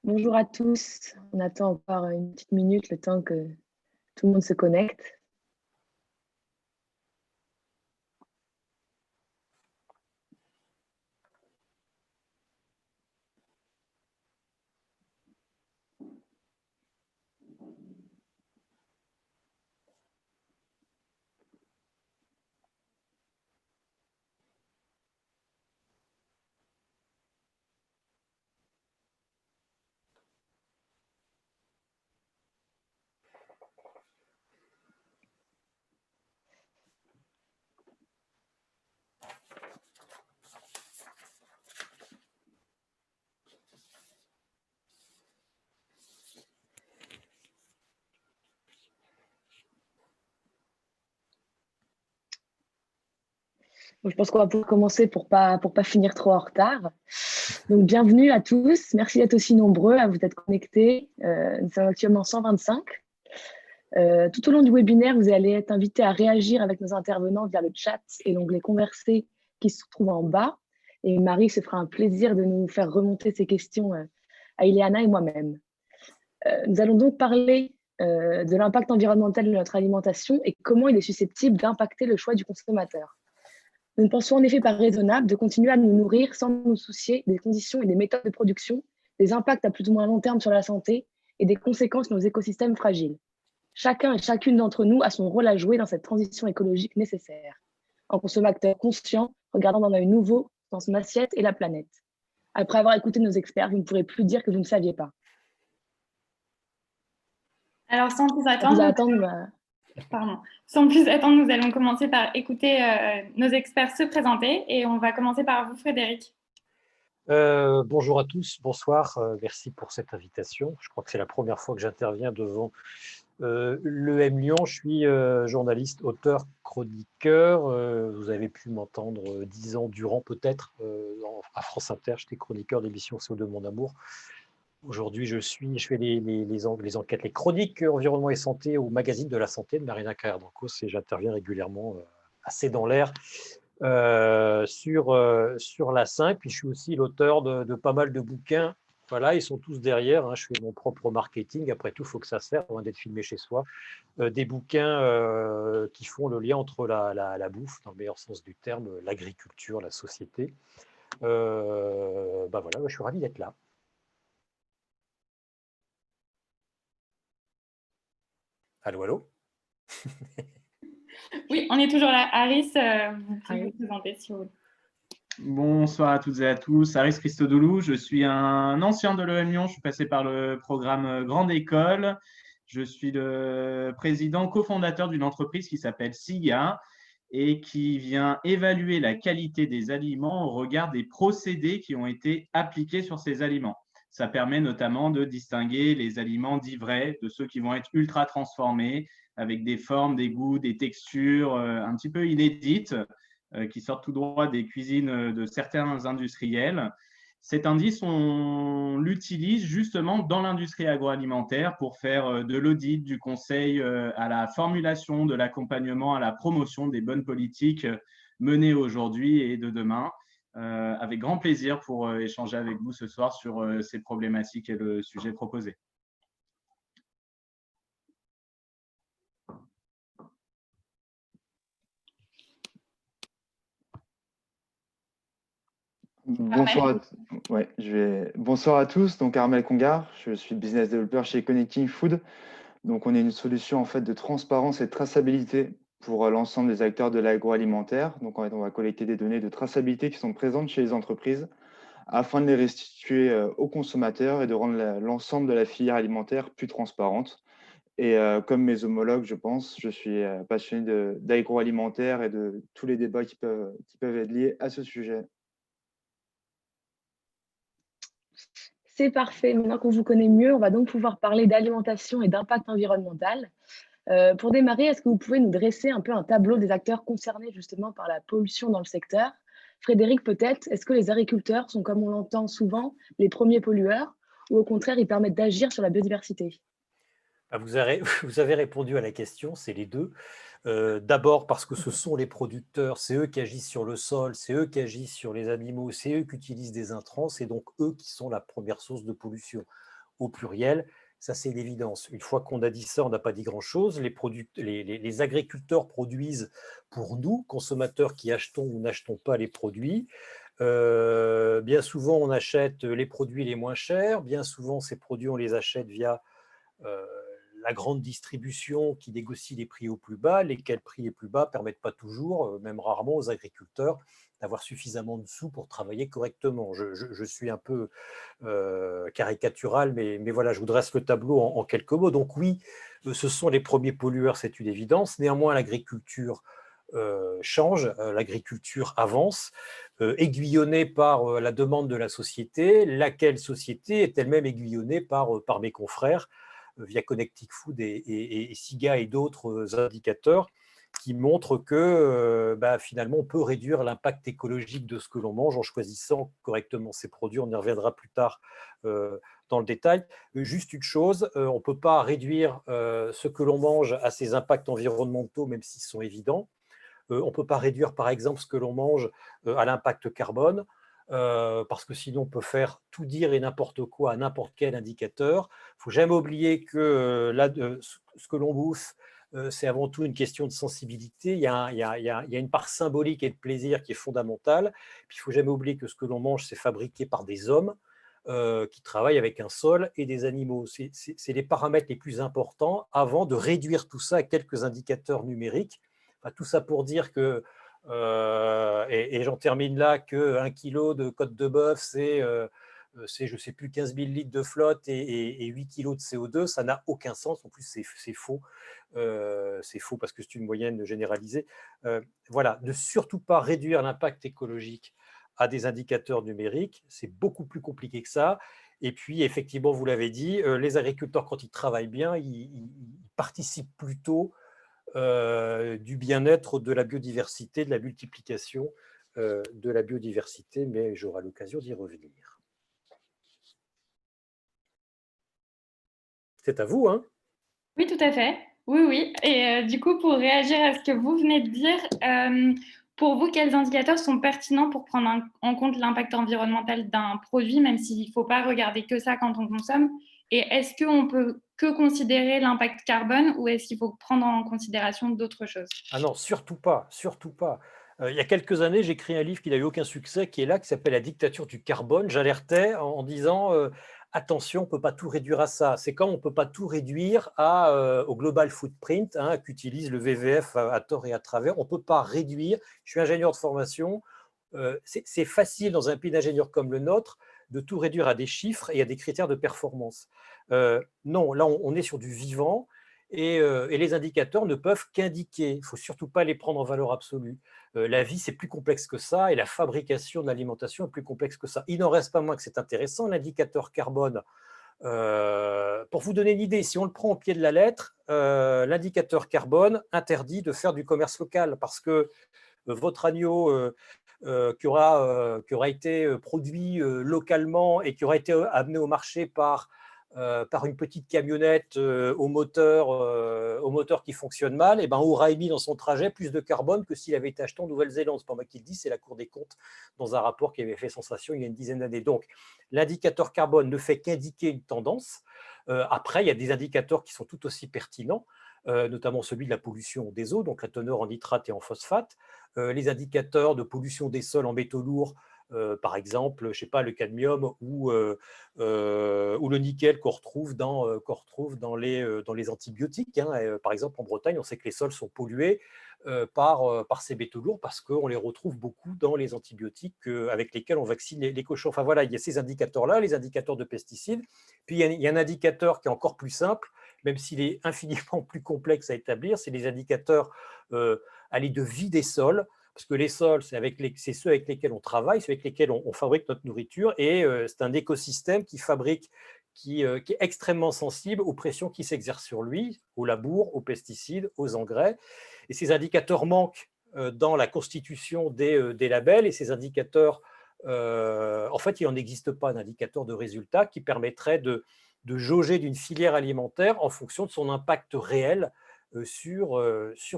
Bonjour à tous. On attend encore une petite minute, le temps que tout le monde se connecte. Donc, je pense qu'on va pouvoir commencer pour pas finir trop en retard. Donc, bienvenue à tous. Merci d'être aussi nombreux à vous être connectés. Nous sommes actuellement 125. Tout au long du webinaire, vous allez être invités à réagir avec nos intervenants via le chat et l'onglet Converser qui se trouve en bas. Et Marie se fera un plaisir de nous faire remonter ces questions à Ileana et moi-même. Nous allons donc parler de l'impact environnemental de notre alimentation et comment il est susceptible d'impacter le choix du consommateur. Nous ne pensons en effet pas raisonnable de continuer à nous nourrir sans nous soucier des conditions et des méthodes de production, des impacts à plus ou moins long terme sur la santé et des conséquences sur nos écosystèmes fragiles. Chacun et chacune d'entre nous a son rôle à jouer dans cette transition écologique nécessaire. En consommateur conscient, regardant d'un œil nouveau dans son assiette et la planète. Après avoir écouté nos experts, vous ne pourrez plus dire que vous ne saviez pas. Alors, sans plus Sans plus attendre, attendre, nous allons commencer par écouter nos experts se présenter et on va commencer par vous, Frédéric. Bonjour à tous, bonsoir, merci pour cette invitation. Je crois que c'est la première fois que j'interviens devant l'EM Lyon. Je suis journaliste, auteur, chroniqueur. Vous avez pu m'entendre 10 ans durant peut-être à France Inter. J'étais chroniqueur d'émission CO2 Mon Amour. Aujourd'hui, je fais les enquêtes, les chroniques environnement et santé au magazine de la santé de Marina Carrère-Dancos et j'interviens régulièrement assez dans l'air sur la 5. Puis je suis aussi l'auteur de pas mal de bouquins. Voilà, ils sont tous derrière. Hein. Je fais mon propre marketing. Après tout, il faut que ça se fasse, loin d'être filmé chez soi. Des bouquins qui font le lien entre la bouffe, dans le meilleur sens du terme, l'agriculture, la société. Voilà, je suis ravi d'être là. Allô, allô. Oui, on est toujours là. Aris, vous pouvez vous présenter si vous voulez. Bonsoir à toutes et à tous, Aris Christodoulou, je suis un ancien de l'EM Lyon, je suis passé par le programme Grande École, je suis le président cofondateur d'une entreprise qui s'appelle SIGA et qui vient évaluer la qualité des aliments au regard des procédés qui ont été appliqués sur ces aliments. Ça permet notamment de distinguer les aliments dits vrais de ceux qui vont être ultra transformés avec des formes, des goûts, des textures un petit peu inédites qui sortent tout droit des cuisines de certains industriels. Cet indice, on l'utilise justement dans l'industrie agroalimentaire pour faire de l'audit, du conseil à la formulation, de l'accompagnement, à la promotion des bonnes politiques menées aujourd'hui et de demain. Avec grand plaisir pour échanger avec vous ce soir sur ces problématiques et le sujet proposé. Bonsoir à tous, donc Armel Congar, je suis business developer chez Connecting Food. Donc on est une solution en fait de transparence et de traçabilité pour l'ensemble des acteurs de l'agroalimentaire. Donc en fait, on va collecter des données de traçabilité qui sont présentes chez les entreprises afin de les restituer aux consommateurs et de rendre l'ensemble de la filière alimentaire plus transparente. Et comme mes homologues, je pense, je suis passionné d'agroalimentaire et de tous les débats qui peuvent être liés à ce sujet. C'est parfait. Maintenant qu'on vous connaît mieux, on va donc pouvoir parler d'alimentation et d'impact environnemental. Pour démarrer, est-ce que vous pouvez nous dresser un peu un tableau des acteurs concernés justement par la pollution dans le secteur? Frédéric, peut-être, est-ce que les agriculteurs sont, comme on l'entend souvent, les premiers pollueurs ou au contraire, ils permettent d'agir sur la biodiversité? Vous avez répondu à la question, c'est les deux. D'abord parce que ce sont les producteurs, c'est eux qui agissent sur le sol, c'est eux qui agissent sur les animaux, c'est eux qui utilisent des intrants, c'est donc eux qui sont la première source de pollution. au pluriel. Ça, c'est l'évidence. Une fois qu'on a dit ça, on n'a pas dit grand-chose. Les agriculteurs produisent pour nous, consommateurs qui achetons ou n'achetons pas les produits. Bien souvent, on achète les produits les moins chers. Bien souvent, ces produits, on les achète via la grande distribution qui négocie les prix au plus bas, lesquels prix les plus bas ne permettent pas toujours, même rarement, aux agriculteurs d'avoir suffisamment de sous pour travailler correctement. Je suis un peu caricatural, mais voilà, je vous dresse le tableau en quelques mots. Donc oui, ce sont les premiers pollueurs, c'est une évidence. Néanmoins, l'agriculture change, l'agriculture avance, aiguillonnée par la demande de la société, laquelle société est elle-même aiguillonnée par mes confrères via Connecting Food et SIGA et d'autres indicateurs qui montrent que finalement on peut réduire l'impact écologique de ce que l'on mange en choisissant correctement ses produits. On y reviendra plus tard dans le détail. Juste une chose, on ne peut pas réduire ce que l'on mange à ses impacts environnementaux, même s'ils sont évidents. On ne peut pas réduire, par exemple, ce que l'on mange à l'impact carbone, parce que sinon, on peut faire tout dire et n'importe quoi à n'importe quel indicateur. Il ne faut jamais oublier que ce que l'on bouffe, c'est avant tout une question de sensibilité. Il y a une part symbolique et de plaisir qui est fondamentale. Puis, il ne faut jamais oublier que ce que l'on mange, c'est fabriqué par des hommes qui travaillent avec un sol et des animaux. C'est les paramètres les plus importants avant de réduire tout ça à quelques indicateurs numériques. Enfin, tout ça pour dire que, et j'en termine là, qu'un kilo de côte de bœuf, c'est je ne sais plus, 15 000 litres de flotte et 8 kilos de CO2, ça n'a aucun sens. En plus, c'est faux. C'est faux parce que c'est une moyenne généralisée. Voilà, ne surtout pas réduire l'impact écologique à des indicateurs numériques. C'est beaucoup plus compliqué que ça. Et puis, effectivement, vous l'avez dit, les agriculteurs, quand ils travaillent bien, ils participent plutôt du bien-être, de la biodiversité, de la multiplication de la biodiversité, mais j'aurai l'occasion d'y revenir. C'est à vous, hein? Oui, tout à fait. Oui, oui. Et du coup, pour réagir à ce que vous venez de dire, pour vous, quels indicateurs sont pertinents pour prendre en compte l'impact environnemental d'un produit, même s'il ne faut pas regarder que ça quand on consomme? Et est-ce qu'on peut que considérer l'impact carbone ou est-ce qu'il faut prendre en considération d'autres choses? Ah non, surtout pas, surtout pas. Il y a quelques années, j'ai écrit un livre qui n'a eu aucun succès, qui est là, qui s'appelle La dictature du carbone. J'alertais en disant attention, on ne peut pas tout réduire à ça. C'est comme on ne peut pas tout réduire au global footprint, hein, qu'utilise le WWF à tort et à travers. On ne peut pas réduire. Je suis ingénieur de formation. C'est facile dans un pays d'ingénieurs comme le nôtre de tout réduire à des chiffres et à des critères de performance. Non, là, on est sur du vivant. Et les indicateurs ne peuvent qu'indiquer. Il ne faut surtout pas les prendre en valeur absolue. La vie, c'est plus complexe que ça et la fabrication de l'alimentation est plus complexe que ça. Il n'en reste pas moins que c'est intéressant. L'indicateur carbone, pour vous donner une idée, si on le prend au pied de la lettre, l'indicateur carbone interdit de faire du commerce local parce que votre agneau qui aura été produit localement et qui aura été amené au marché par une petite camionnette au moteur qui fonctionne mal, et ben, aura émis dans son trajet plus de carbone que s'il avait été acheté en Nouvelle-Zélande. Ce n'est pas moi qui le dis, c'est la Cour des comptes dans un rapport qui avait fait sensation il y a une dizaine d'années. Donc, l'indicateur carbone ne fait qu'indiquer une tendance. Après, il y a des indicateurs qui sont tout aussi pertinents, notamment celui de la pollution des eaux, donc la teneur en nitrate et en phosphate, les indicateurs de pollution des sols en métaux lourds, par exemple, je sais pas, le cadmium ou le nickel qu'on retrouve dans les antibiotiques. Hein. Par exemple, en Bretagne, on sait que les sols sont pollués par ces métaux lourds parce qu'on les retrouve beaucoup dans les antibiotiques avec lesquels on vaccine les cochons. Enfin voilà, il y a ces indicateurs-là, les indicateurs de pesticides. Puis il y a un indicateur qui est encore plus simple, même s'il est infiniment plus complexe à établir, c'est les indicateurs de vie des sols. Parce que les sols, c'est ceux avec lesquels on travaille, ceux avec lesquels on fabrique notre nourriture, et c'est un écosystème qui est extrêmement sensible aux pressions qui s'exercent sur lui, aux labours, aux pesticides, aux engrais. Et ces indicateurs manquent dans la constitution des labels, et ces indicateurs, en fait, il n'en existe pas d'indicateur de résultat qui permettrait de jauger d'une filière alimentaire en fonction de son impact réel sur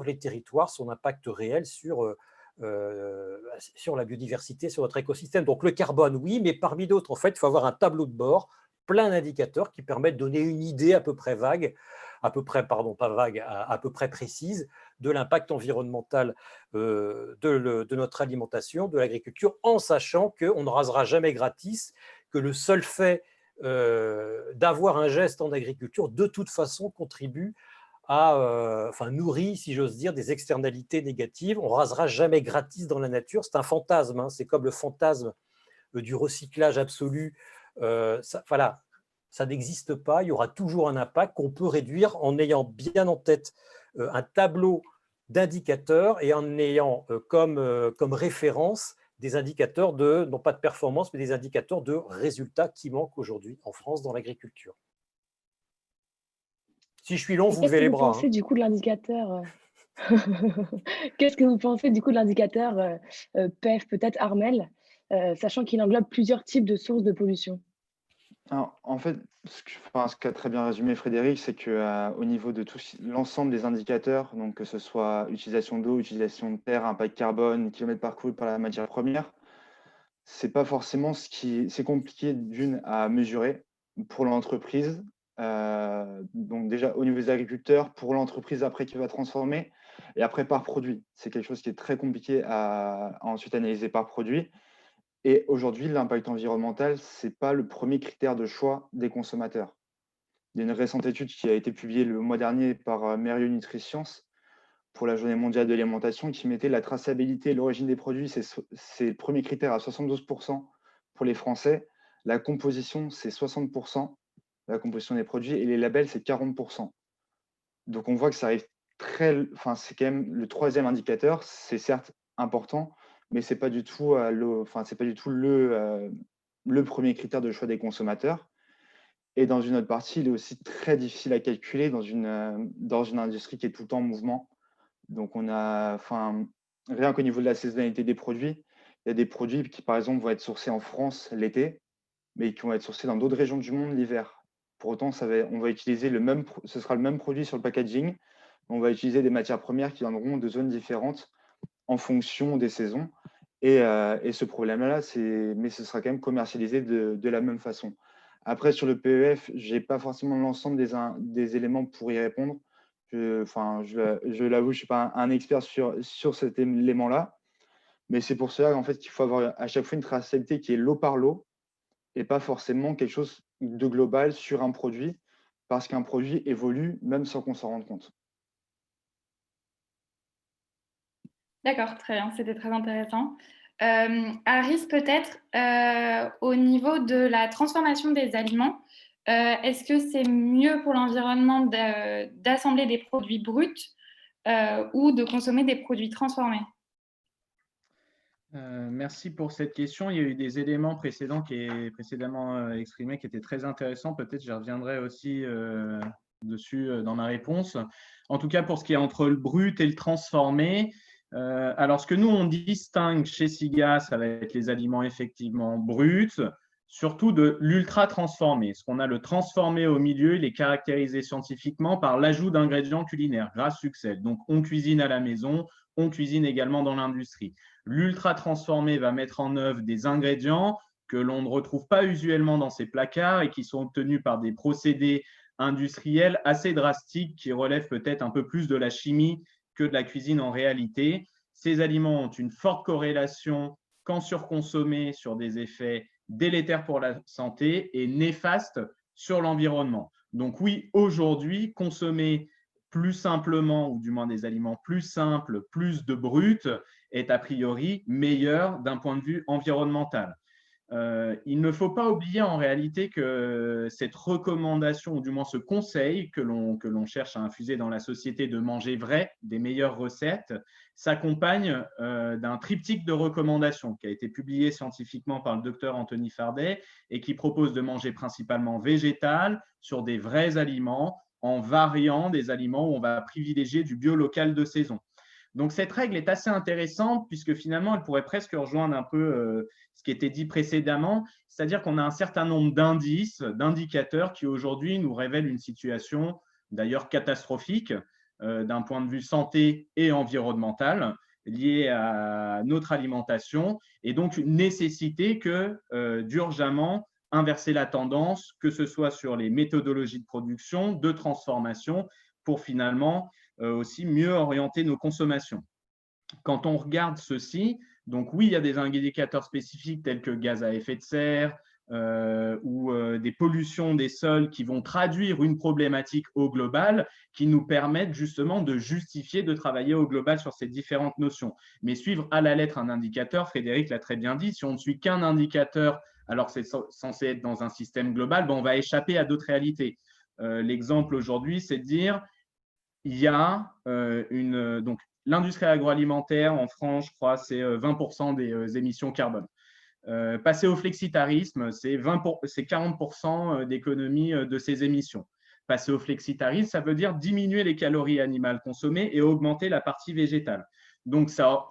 les territoires, son impact réel sur la biodiversité, sur notre écosystème. Donc le carbone, oui, mais parmi d'autres, en fait, il faut avoir un tableau de bord plein d'indicateurs qui permettent de donner une idée à peu près vague, à peu près, pardon, pas vague, à peu près précise de l'impact environnemental de notre alimentation, de l'agriculture, en sachant qu'on ne rasera jamais gratis, que le seul fait d'avoir un geste en agriculture, de toute façon, contribue à, nourrit, si j'ose dire, des externalités négatives. On ne rasera jamais gratis dans la nature. C'est un fantasme, hein. C'est comme le fantasme du recyclage absolu. Voilà, ça n'existe pas. Il y aura toujours un impact qu'on peut réduire en ayant bien en tête un tableau d'indicateurs et en ayant comme référence des indicateurs non pas de performance, mais des indicateurs de résultats qui manquent aujourd'hui en France dans l'agriculture. Si je suis long, vous levez les bras. Qu'est-ce que vous pensez du coup de l'indicateur Qu'est-ce que vous pensez du coup de l'indicateur PEF, peut-être Armel, sachant qu'il englobe plusieurs types de sources de pollution? Alors, en fait, ce qu'a très bien résumé Frédéric, c'est qu'au niveau de l'ensemble des indicateurs, donc que ce soit utilisation d'eau, utilisation de terre, impact carbone, kilomètres parcourus par la matière première, c'est pas forcément c'est compliqué d'une à mesurer pour l'entreprise. Donc déjà au niveau des agriculteurs, pour l'entreprise après qui va transformer, et après par produit. C'est quelque chose qui est très compliqué à ensuite analyser par produit. Et aujourd'hui, l'impact environnemental, ce n'est pas le premier critère de choix des consommateurs. Il y a une récente étude qui a été publiée le mois dernier par Mérieux NutriScience pour la Journée mondiale de l'alimentation qui mettait la traçabilité et l'origine des produits, c'est le premier critère à 72% pour les Français. La composition, c'est 60%, la composition des produits, et les labels, c'est 40%. Donc on voit que ça arrive c'est quand même le troisième indicateur, c'est certes important, mais ce n'est pas du tout, le premier critère de choix des consommateurs. Et dans une autre partie, il est aussi très difficile à calculer dans une industrie qui est tout le temps en mouvement. Donc, rien qu'au niveau de la saisonnalité des produits, il y a des produits qui, par exemple, vont être sourcés en France l'été, mais qui vont être sourcés dans d'autres régions du monde l'hiver. Pour autant, on va utiliser ce sera le même produit sur le packaging. On va utiliser des matières premières qui viendront de zones différentes en fonction des saisons. Et ce problème-là, mais ce sera quand même commercialisé de la même façon. Après, sur le PEF, je n'ai pas forcément l'ensemble des éléments pour y répondre. Je l'avoue, je ne suis pas un expert sur cet élément-là. Mais c'est pour cela en fait, qu'il faut avoir à chaque fois une traçabilité qui est lot par lot et pas forcément quelque chose de global sur un produit, parce qu'un produit évolue même sans qu'on s'en rende compte. D'accord, très bien, c'était très intéressant. Aris, peut-être, au niveau de la transformation des aliments, est-ce que c'est mieux pour l'environnement d'assembler des produits bruts ou de consommer des produits transformés? Merci pour cette question. Il y a eu des éléments précédemment exprimés qui étaient très intéressants. Peut-être je reviendrai aussi dessus dans ma réponse. En tout cas, pour ce qui est entre le brut et le transformé, alors ce que nous, on distingue chez SIGA, ça va être les aliments effectivement bruts, surtout de l'ultra transformé. Ce qu'on a le transformé au milieu, il est caractérisé scientifiquement par l'ajout d'ingrédients culinaires, gras, sucre, donc on cuisine à la maison, on cuisine également dans l'industrie. L'ultra transformé va mettre en œuvre des ingrédients que l'on ne retrouve pas usuellement dans ces placards et qui sont obtenus par des procédés industriels assez drastiques qui relèvent peut-être un peu plus de la chimie que de la cuisine en réalité. Ces aliments ont une forte corrélation, quand surconsommés, sur des effets délétères pour la santé et néfastes sur l'environnement. Donc oui, aujourd'hui, consommer plus simplement, ou du moins des aliments plus simples, plus de brut, est a priori meilleur d'un point de vue environnemental. Il ne faut pas oublier en réalité que cette recommandation, ou du moins ce conseil que l'on cherche à infuser dans la société de manger vrai, des meilleures recettes, s'accompagne d'un triptyque de recommandations qui a été publié scientifiquement par le docteur Anthony Fardet et qui propose de manger principalement végétal sur des vrais aliments en variant des aliments où on va privilégier du bio local de saison. Donc, cette règle est assez intéressante puisque finalement, elle pourrait presque rejoindre un peu ce qui était dit précédemment, c'est-à-dire qu'on a un certain nombre d'indices, d'indicateurs qui aujourd'hui nous révèlent une situation d'ailleurs catastrophique d'un point de vue santé et environnemental liée à notre alimentation et donc une nécessité que d'urgemment inverser la tendance, que ce soit sur les méthodologies de production, de transformation, pour finalement aussi mieux orienter nos consommations. Quand on regarde ceci, donc oui, il y a des indicateurs spécifiques tels que gaz à effet de serre ou des pollutions des sols qui vont traduire une problématique au global, qui nous permettent justement de justifier de travailler au global sur ces différentes notions. Mais suivre à la lettre un indicateur, Frédéric l'a très bien dit, si on ne suit qu'un indicateur alors que c'est censé être dans un système global, on va échapper à d'autres réalités. L'exemple aujourd'hui, c'est de dire il y a donc l'industrie agroalimentaire en France, je crois, c'est 20% des émissions carbone. Passer au flexitarisme, c'est 40% d'économie de ces émissions. Passer au flexitarisme, ça veut dire diminuer les calories animales consommées et augmenter la partie végétale. Donc, ça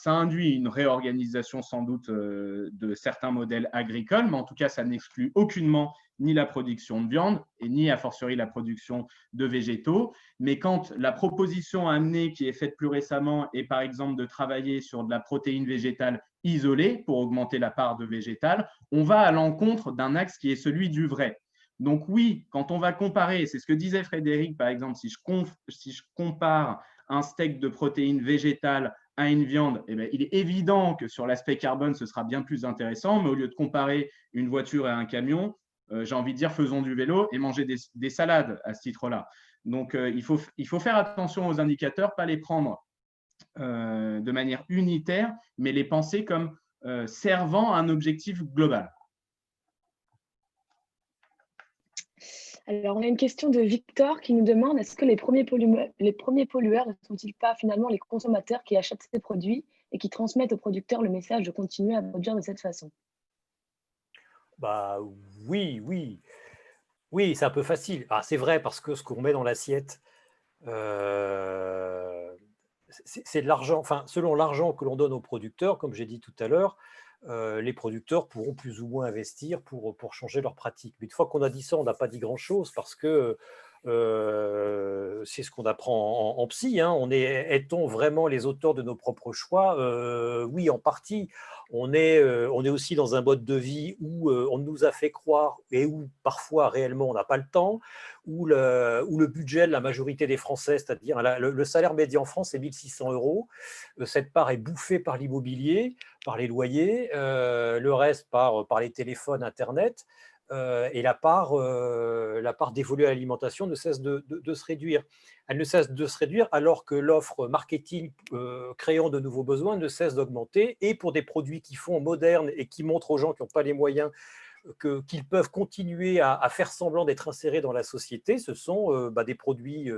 induit une réorganisation sans doute de certains modèles agricoles, mais en tout cas, ça n'exclut aucunement ni la production de viande et ni a fortiori la production de végétaux. Mais quand la proposition amenée qui est faite plus récemment est par exemple de travailler sur de la protéine végétale isolée pour augmenter la part de végétal, on va à l'encontre d'un axe qui est celui du vrai. Donc oui, quand on va comparer, c'est ce que disait Frédéric par exemple, si je compare un steak de protéines végétales à une viande, eh bien, il est évident que sur l'aspect carbone, ce sera bien plus intéressant, mais au lieu de comparer une voiture et un camion, j'ai envie de dire faisons du vélo et manger des salades à ce titre-là. Donc, il faut faire attention aux indicateurs, pas les prendre de manière unitaire, mais les penser comme servant un objectif global. Alors, on a une question de Victor qui nous demande, est-ce que les premiers pollueurs ne sont-ils pas finalement les consommateurs qui achètent ces produits et qui transmettent aux producteurs le message de continuer à produire de cette façon? Bah oui, oui. Oui, c'est un peu facile. Ah, c'est vrai, parce que ce qu'on met dans l'assiette, c'est de l'argent. Enfin, selon l'argent que l'on donne aux producteurs, comme j'ai dit tout à l'heure, les producteurs pourront plus ou moins investir pour changer leurs pratiques. Mais une fois qu'on a dit ça, on n'a pas dit grand-chose, parce que c'est ce qu'on apprend en psy. Hein. Est-on vraiment les auteurs de nos propres choix? Oui, en partie. On est aussi dans un mode de vie où on nous a fait croire, et où parfois réellement on n'a pas le temps, où le budget de la majorité des Français, c'est-à-dire le salaire médian en France, c'est 1 600 €. Cette part est bouffée par l'immobilier, par les loyers, le reste par les téléphones, Internet. Et la part dévolue à l'alimentation ne cesse de se réduire. Elle ne cesse de se réduire alors que l'offre marketing créant de nouveaux besoins ne cesse d'augmenter. Et pour des produits qui font modernes et qui montrent aux gens qui n'ont pas les moyens qu'ils peuvent continuer à faire semblant d'être insérés dans la société, ce sont des produits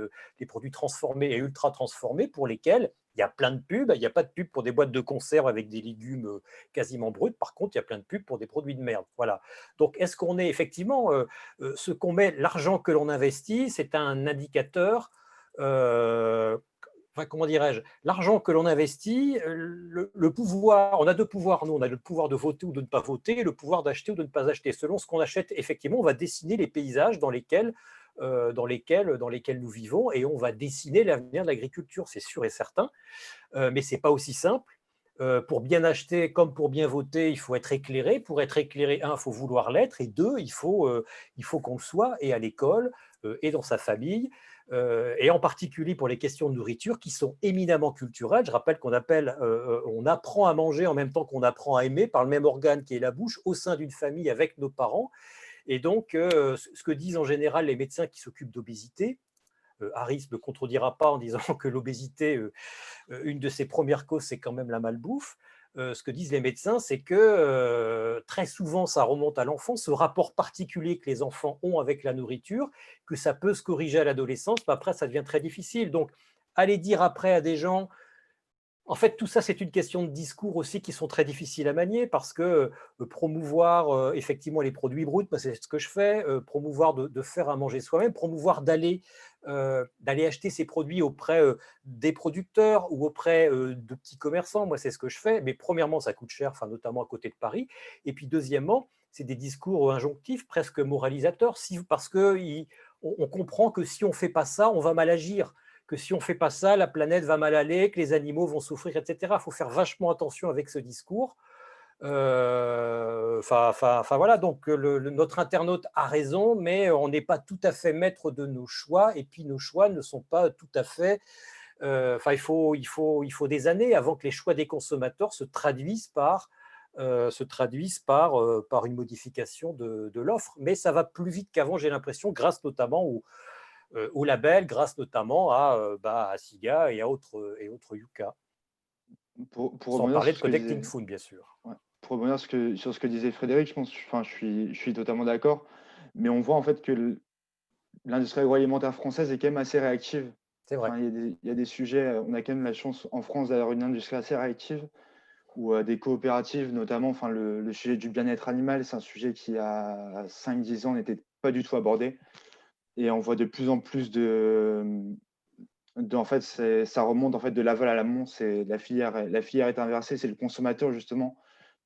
transformés et ultra transformés pour lesquels il y a plein de pubs. Il n'y a pas de pub pour des boîtes de conserve avec des légumes quasiment bruts. Par contre, il y a plein de pubs pour des produits de merde. Voilà. Donc, est-ce qu'on est effectivement ce qu'on met, l'argent que l'on investit, c'est un indicateur. Enfin, comment dirais-je, l'argent que l'on investit, le pouvoir, on a deux pouvoirs, nous, on a le pouvoir de voter ou de ne pas voter, et le pouvoir d'acheter ou de ne pas acheter. Selon ce qu'on achète, effectivement, on va dessiner les paysages dans lesquels nous vivons, et on va dessiner l'avenir de l'agriculture, c'est sûr et certain, mais ce n'est pas aussi simple. Pour bien acheter comme pour bien voter, il faut être éclairé. Pour être éclairé, il faut vouloir l'être, et deux, il faut qu'on le soit, et à l'école, et dans sa famille, et en particulier pour les questions de nourriture qui sont éminemment culturelles. Je rappelle qu'on on apprend à manger en même temps qu'on apprend à aimer par le même organe qui est la bouche, au sein d'une famille avec nos parents. Et donc, ce que disent en général les médecins qui s'occupent d'obésité, Harris ne me contredira pas en disant que l'obésité, une de ses premières causes, c'est quand même la malbouffe. Ce que disent les médecins, c'est que très souvent, ça remonte à l'enfance, ce rapport particulier que les enfants ont avec la nourriture, que ça peut se corriger à l'adolescence, mais après, ça devient très difficile. Donc, aller dire après à des gens… En fait, tout ça, c'est une question de discours aussi qui sont très difficiles à manier, parce que promouvoir effectivement les produits bruts, c'est ce que je fais, promouvoir de faire à manger soi-même, promouvoir d'aller acheter ces produits auprès des producteurs ou auprès de petits commerçants. Moi, c'est ce que je fais. Mais premièrement, ça coûte cher, enfin, notamment à côté de Paris. Et puis deuxièmement, c'est des discours injonctifs, presque moralisateurs, parce qu'on comprend que si on ne fait pas ça, on va mal agir, que si on ne fait pas ça, la planète va mal aller, que les animaux vont souffrir, etc. Il faut faire vachement attention avec ce discours. Voilà, donc notre internaute a raison, mais on n'est pas tout à fait maître de nos choix, et puis nos choix ne sont pas tout à fait. Il faut des années avant que les choix des consommateurs se traduisent par une modification de l'offre. Mais ça va plus vite qu'avant, j'ai l'impression, grâce notamment au label, grâce notamment à Siga et autres Yuka. Pour Sans rebondir parler sur de ce que Connecting disait, Food, bien sûr. ouais, pour rebondir sur ce que disait Frédéric, je pense, enfin, je suis totalement d'accord. Mais on voit en fait que l'industrie agroalimentaire française est quand même assez réactive. C'est vrai. Enfin, il y a des sujets, on a quand même la chance en France d'avoir une industrie assez réactive, ou des coopératives notamment. Enfin, le sujet du bien-être animal, c'est un sujet qui, il y a 5-10 ans, n'était pas du tout abordé. Et on voit de plus en plus en fait, ça remonte en fait de l'aval à l'amont. La filière est inversée. C'est le consommateur justement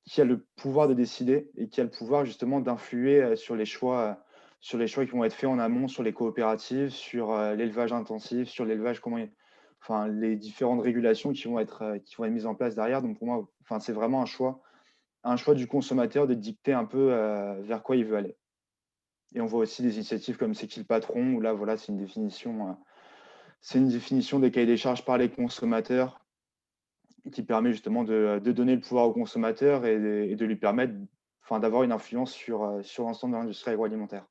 qui a le pouvoir de décider et qui a le pouvoir justement d'influer sur les choix qui vont être faits en amont, sur les coopératives, sur l'élevage intensif, sur l'élevage, enfin, les différentes régulations qui vont être mises en place derrière. Donc pour moi, enfin, c'est vraiment un choix du consommateur de dicter un peu vers quoi il veut aller. Et on voit aussi des initiatives comme C'est qui le patron, où là, voilà, c'est une définition des cahiers des charges par les consommateurs qui permet justement de donner le pouvoir au consommateur et de lui permettre, enfin, d'avoir une influence sur l'ensemble de l'industrie agroalimentaire.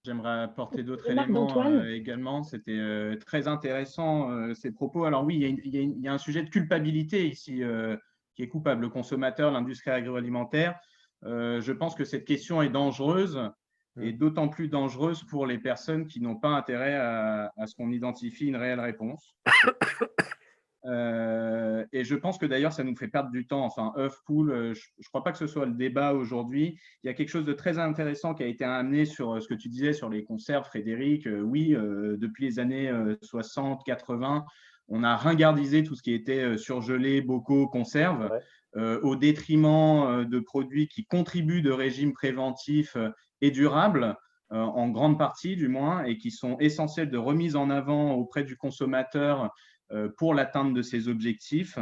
J'aimerais apporter d'autres Remarque éléments d'Antoine. également. C'était très intéressant ces propos. Alors oui, il y a un sujet de culpabilité ici qui est coupable, le consommateur, l'industrie agroalimentaire. Je pense que cette question est dangereuse et d'autant plus dangereuse pour les personnes qui n'ont pas intérêt à ce qu'on identifie une réelle réponse. Et je pense que d'ailleurs, ça nous fait perdre du temps. Enfin, œuf, poule, je ne crois pas que ce soit le débat aujourd'hui. Il y a quelque chose de très intéressant qui a été amené sur ce que tu disais sur les conserves, Frédéric. Oui, depuis les années 60, 80, on a ringardisé tout ce qui était surgelé, bocaux, conserves, au détriment de produits qui contribuent de régimes préventifs et durables, en grande partie du moins, et qui sont essentiels de remise en avant auprès du consommateur pour l'atteinte de ces objectifs.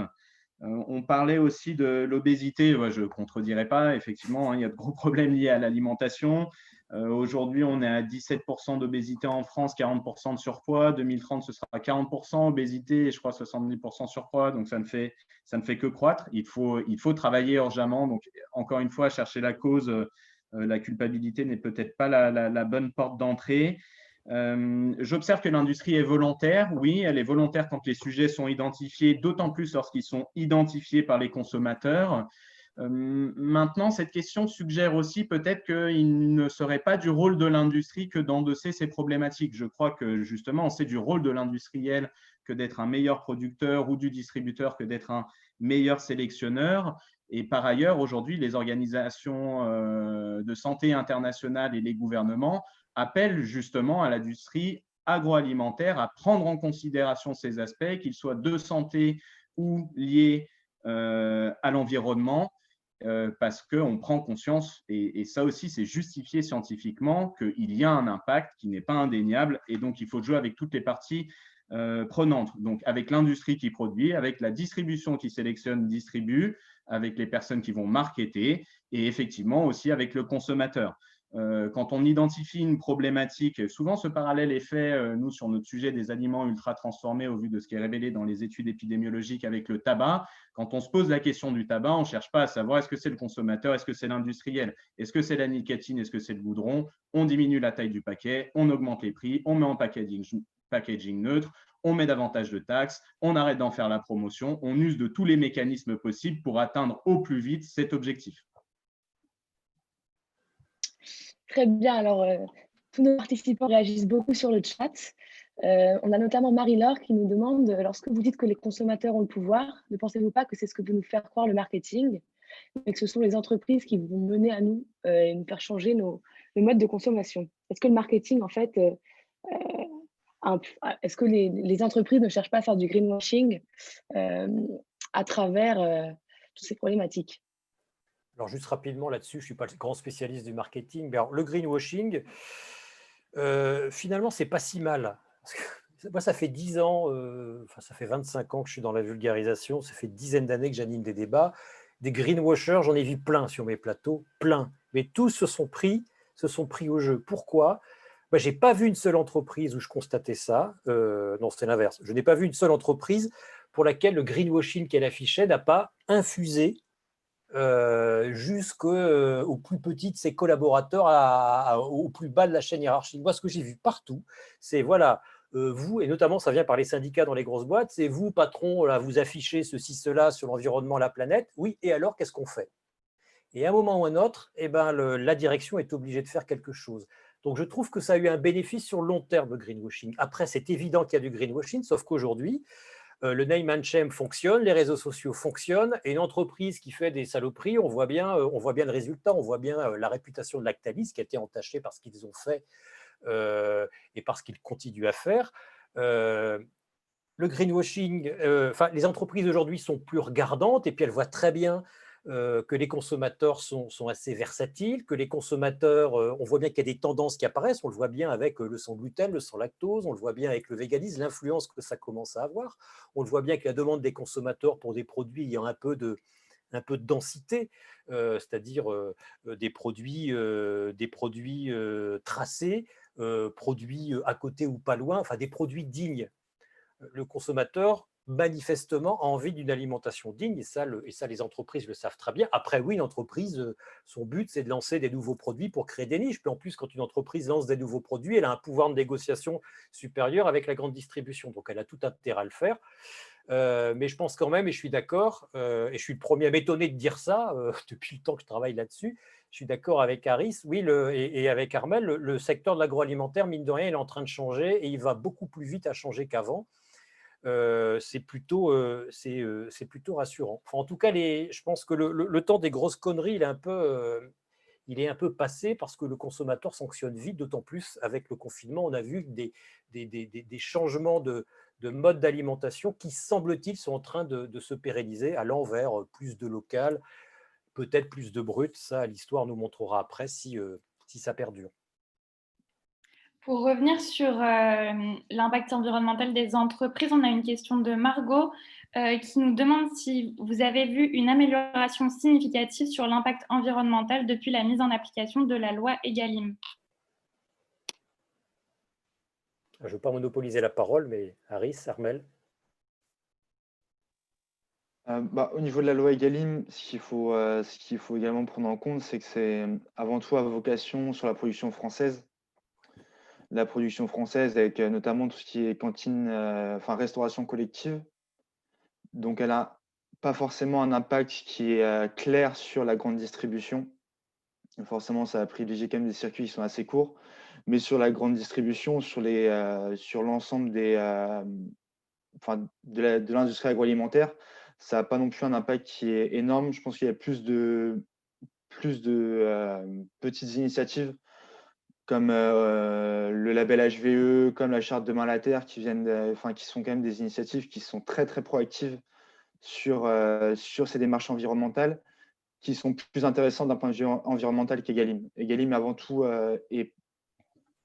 On parlait aussi de l'obésité. Je ne contredirai pas, effectivement, il y a de gros problèmes liés à l'alimentation. Aujourd'hui, on est à 17% d'obésité en France, 40% de surpoids. 2030, ce sera 40% obésité et je crois 70% surpoids. Donc, ça ne fait que croître. Il faut travailler urgemment. Donc, encore une fois, chercher la cause. La culpabilité n'est peut-être pas la bonne porte d'entrée. J'observe que l'industrie est volontaire. Oui, elle est volontaire quand les sujets sont identifiés, d'autant plus lorsqu'ils sont identifiés par les consommateurs. Maintenant, cette question suggère aussi peut-être qu'il ne serait pas du rôle de l'industrie que d'endosser ces problématiques. Je crois que justement, c'est du rôle de l'industriel que d'être un meilleur producteur ou du distributeur que d'être un meilleur sélectionneur. Et par ailleurs, aujourd'hui, les organisations de santé internationales et les gouvernements appellent justement à l'industrie agroalimentaire à prendre en considération ces aspects, qu'ils soient de santé ou liés à l'environnement, parce qu'on prend conscience, et ça aussi c'est justifié scientifiquement, qu'il y a un impact qui n'est pas indéniable, et donc il faut jouer avec toutes les parties prenantes, donc avec l'industrie qui produit, avec la distribution qui sélectionne, distribue, avec les personnes qui vont marketer, et effectivement aussi avec le consommateur. Quand on identifie une problématique, souvent ce parallèle est fait, nous, sur notre sujet des aliments ultra transformés, au vu de ce qui est révélé dans les études épidémiologiques avec le tabac. Quand on se pose la question du tabac, on ne cherche pas à savoir est-ce que c'est le consommateur, est-ce que c'est l'industriel, est-ce que c'est la nicotine, est-ce que c'est le goudron. On diminue la taille du paquet, on augmente les prix, on met en packaging neutre, on met davantage de taxes, on arrête d'en faire la promotion, on use de tous les mécanismes possibles pour atteindre au plus vite cet objectif. Très bien. Alors, tous nos participants réagissent beaucoup sur le chat. On a notamment Marie-Laure qui nous demande, lorsque vous dites que les consommateurs ont le pouvoir, ne pensez-vous pas que c'est ce que veut nous faire croire le marketing, mais que ce sont les entreprises qui vont mener à nous et nous faire changer nos modes de consommation? Est-ce que le marketing, en fait, est-ce que les entreprises ne cherchent pas à faire du greenwashing à travers toutes ces problématiques? Alors, juste rapidement là-dessus, je ne suis pas le grand spécialiste du marketing, mais alors, le greenwashing, finalement, ce n'est pas si mal. Parce que moi, ça fait 10 ans, ça fait 25 ans que je suis dans la vulgarisation, ça fait une dizaine d'années que j'anime des débats, Des greenwashers, j'en ai vu plein sur mes plateaux, plein. Mais tous se sont pris au jeu. Pourquoi? Moi, je n'ai pas vu une seule entreprise où je constatais ça. Non, c'est l'inverse. Je n'ai pas vu une seule entreprise pour laquelle le greenwashing qu'elle affichait n'a pas infusé jusqu'au plus petit de ses collaborateurs, au plus bas de la chaîne hiérarchique. Moi, ce que j'ai vu partout, c'est voilà, vous, et notamment ça vient par les syndicats dans les grosses boîtes, c'est vous, patron, là, vous affichez ceci, cela sur l'environnement, la planète. Oui, et alors, qu'est-ce qu'on fait? Et à un moment ou un autre, eh ben, la direction est obligée de faire quelque chose. Donc, je trouve que ça a eu un bénéfice sur le long terme, le greenwashing. Après, c'est évident qu'il y a du greenwashing, sauf qu'aujourd'hui, le name and shame fonctionne, les réseaux sociaux fonctionnent, et une entreprise qui fait des saloperies, on voit bien le résultat, on voit bien la réputation de Lactalis qui a été entachée par ce qu'ils ont fait et par ce qu'ils continuent à faire. Le greenwashing, les entreprises aujourd'hui sont plus regardantes et puis elles voient très bien que les consommateurs sont assez versatiles, que les consommateurs, on voit bien qu'il y a des tendances qui apparaissent, on le voit bien avec le sans gluten, le sans lactose, on le voit bien avec le véganisme, l'influence que ça commence à avoir, on le voit bien que la demande des consommateurs pour des produits ayant un peu de densité, c'est-à-dire des produits tracés, produits à côté ou pas loin, enfin des produits dignes. Le consommateur, manifestement, a envie d'une alimentation digne, et ça, les entreprises le savent très bien. Après, oui, une entreprise, son but, c'est de lancer des nouveaux produits pour créer des niches. Puis en plus, quand une entreprise lance des nouveaux produits, elle a un pouvoir de négociation supérieur avec la grande distribution. Donc, elle a tout intérêt à le faire. Mais je pense quand même, et je suis d'accord, et je suis le premier à m'étonner de dire ça depuis le temps que je travaille là-dessus, je suis d'accord avec Harris, oui, et avec Armel, le secteur de l'agroalimentaire, mine de rien, il est en train de changer et il va beaucoup plus vite à changer qu'avant. C'est plutôt rassurant. Enfin, en tout cas, je pense que le temps des grosses conneries, il est un peu passé parce que le consommateur sanctionne vite, d'autant plus avec le confinement. On a vu des changements de mode d'alimentation qui, semble-t-il, sont en train de se pérenniser, allant vers plus de local, peut-être plus de brut. Ça, l'histoire nous montrera après si ça perdure. Pour revenir sur l'impact environnemental des entreprises, on a une question de Margot qui nous demande si vous avez vu une amélioration significative sur l'impact environnemental depuis la mise en application de la loi Egalim. Je ne veux pas monopoliser la parole, mais Harris, Armel. Au niveau de la loi Egalim, ce qu'il faut également prendre en compte, c'est que c'est avant tout à vocation sur la production française. La production française avec notamment tout ce qui est cantine, restauration collective. Donc, elle n'a pas forcément un impact qui est clair sur la grande distribution. Forcément, ça a privilégié quand même des circuits qui sont assez courts. Mais sur la grande distribution, sur l'ensemble de l'industrie agroalimentaire, ça n'a pas non plus un impact qui est énorme. Je pense qu'il y a plus de petites initiatives comme le label HVE, comme la charte Demain la Terre, qui sont quand même des initiatives qui sont très, très proactives sur ces démarches environnementales, qui sont plus intéressantes d'un point de vue environnemental qu'Egalim. Egalim, avant tout, est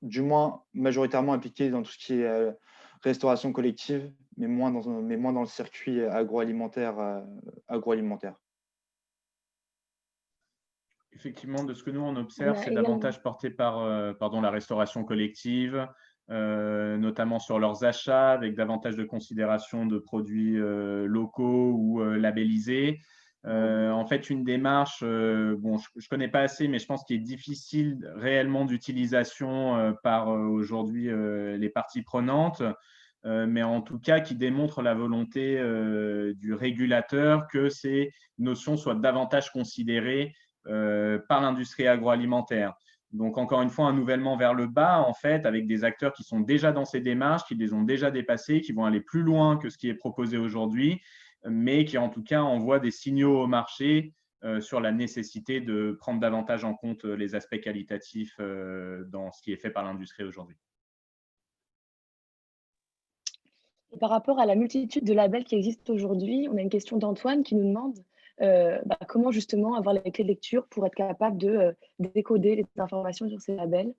du moins majoritairement impliqué dans tout ce qui est restauration collective, mais moins dans le circuit agroalimentaire. Effectivement, de ce que nous, on observe, c'est davantage porté par la restauration collective, notamment sur leurs achats, avec davantage de considération de produits locaux ou labellisés. En fait, une démarche, je ne connais pas assez, mais je pense qu'il est difficile réellement d'utilisation par aujourd'hui les parties prenantes, mais en tout cas qui démontre la volonté du régulateur que ces notions soient davantage considérées par l'industrie agroalimentaire. Donc, encore une fois, un nivellement vers le bas, en fait, avec des acteurs qui sont déjà dans ces démarches, qui les ont déjà dépassées, qui vont aller plus loin que ce qui est proposé aujourd'hui, mais qui, en tout cas, envoient des signaux au marché sur la nécessité de prendre davantage en compte les aspects qualitatifs dans ce qui est fait par l'industrie aujourd'hui. Et par rapport à la multitude de labels qui existent aujourd'hui, on a une question d'Antoine qui nous demande comment justement avoir les clés de lecture pour être capable de décoder les informations sur ces labels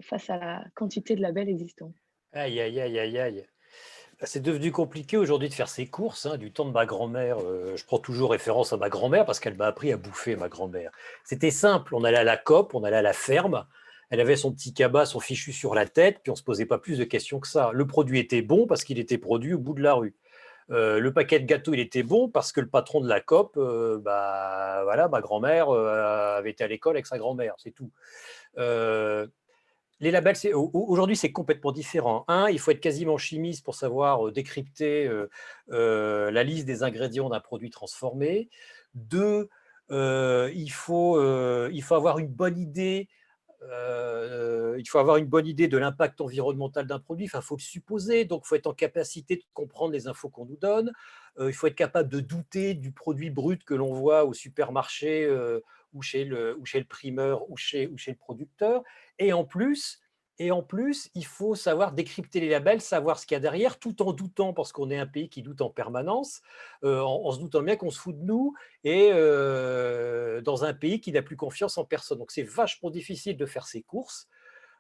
face à la quantité de labels existants. Aïe, aïe, aïe, aïe, aïe. C'est devenu compliqué aujourd'hui de faire ses courses, hein, du temps de ma grand-mère. Je prends toujours référence à ma grand-mère parce qu'elle m'a appris à bouffer, ma grand-mère. C'était simple, on allait à la COP, on allait à la ferme, elle avait son petit cabas, son fichu sur la tête, puis on ne se posait pas plus de questions que ça. Le produit était bon parce qu'il était produit au bout de la rue. Le paquet de gâteaux, il était bon parce que le patron de la COP, bah, voilà, ma grand-mère avait été à l'école avec sa grand-mère, c'est tout. Euh, les labels, aujourd'hui, c'est complètement différent. Un, il faut être quasiment chimiste pour savoir décrypter la liste des ingrédients d'un produit transformé. Deux, il faut avoir une bonne idée. Il faut avoir une bonne idée de l'impact environnemental d'un produit. Enfin, il faut le supposer. Donc, il faut être en capacité de comprendre les infos qu'on nous donne. Il faut être capable de douter du produit brut que l'on voit au supermarché ou chez le primeur ou chez le producteur. Et en plus, il faut savoir décrypter les labels, savoir ce qu'il y a derrière, tout en doutant, parce qu'on est un pays qui doute en permanence, en se doutant bien qu'on se fout de nous, et dans un pays qui n'a plus confiance en personne. Donc c'est vachement difficile de faire ses courses.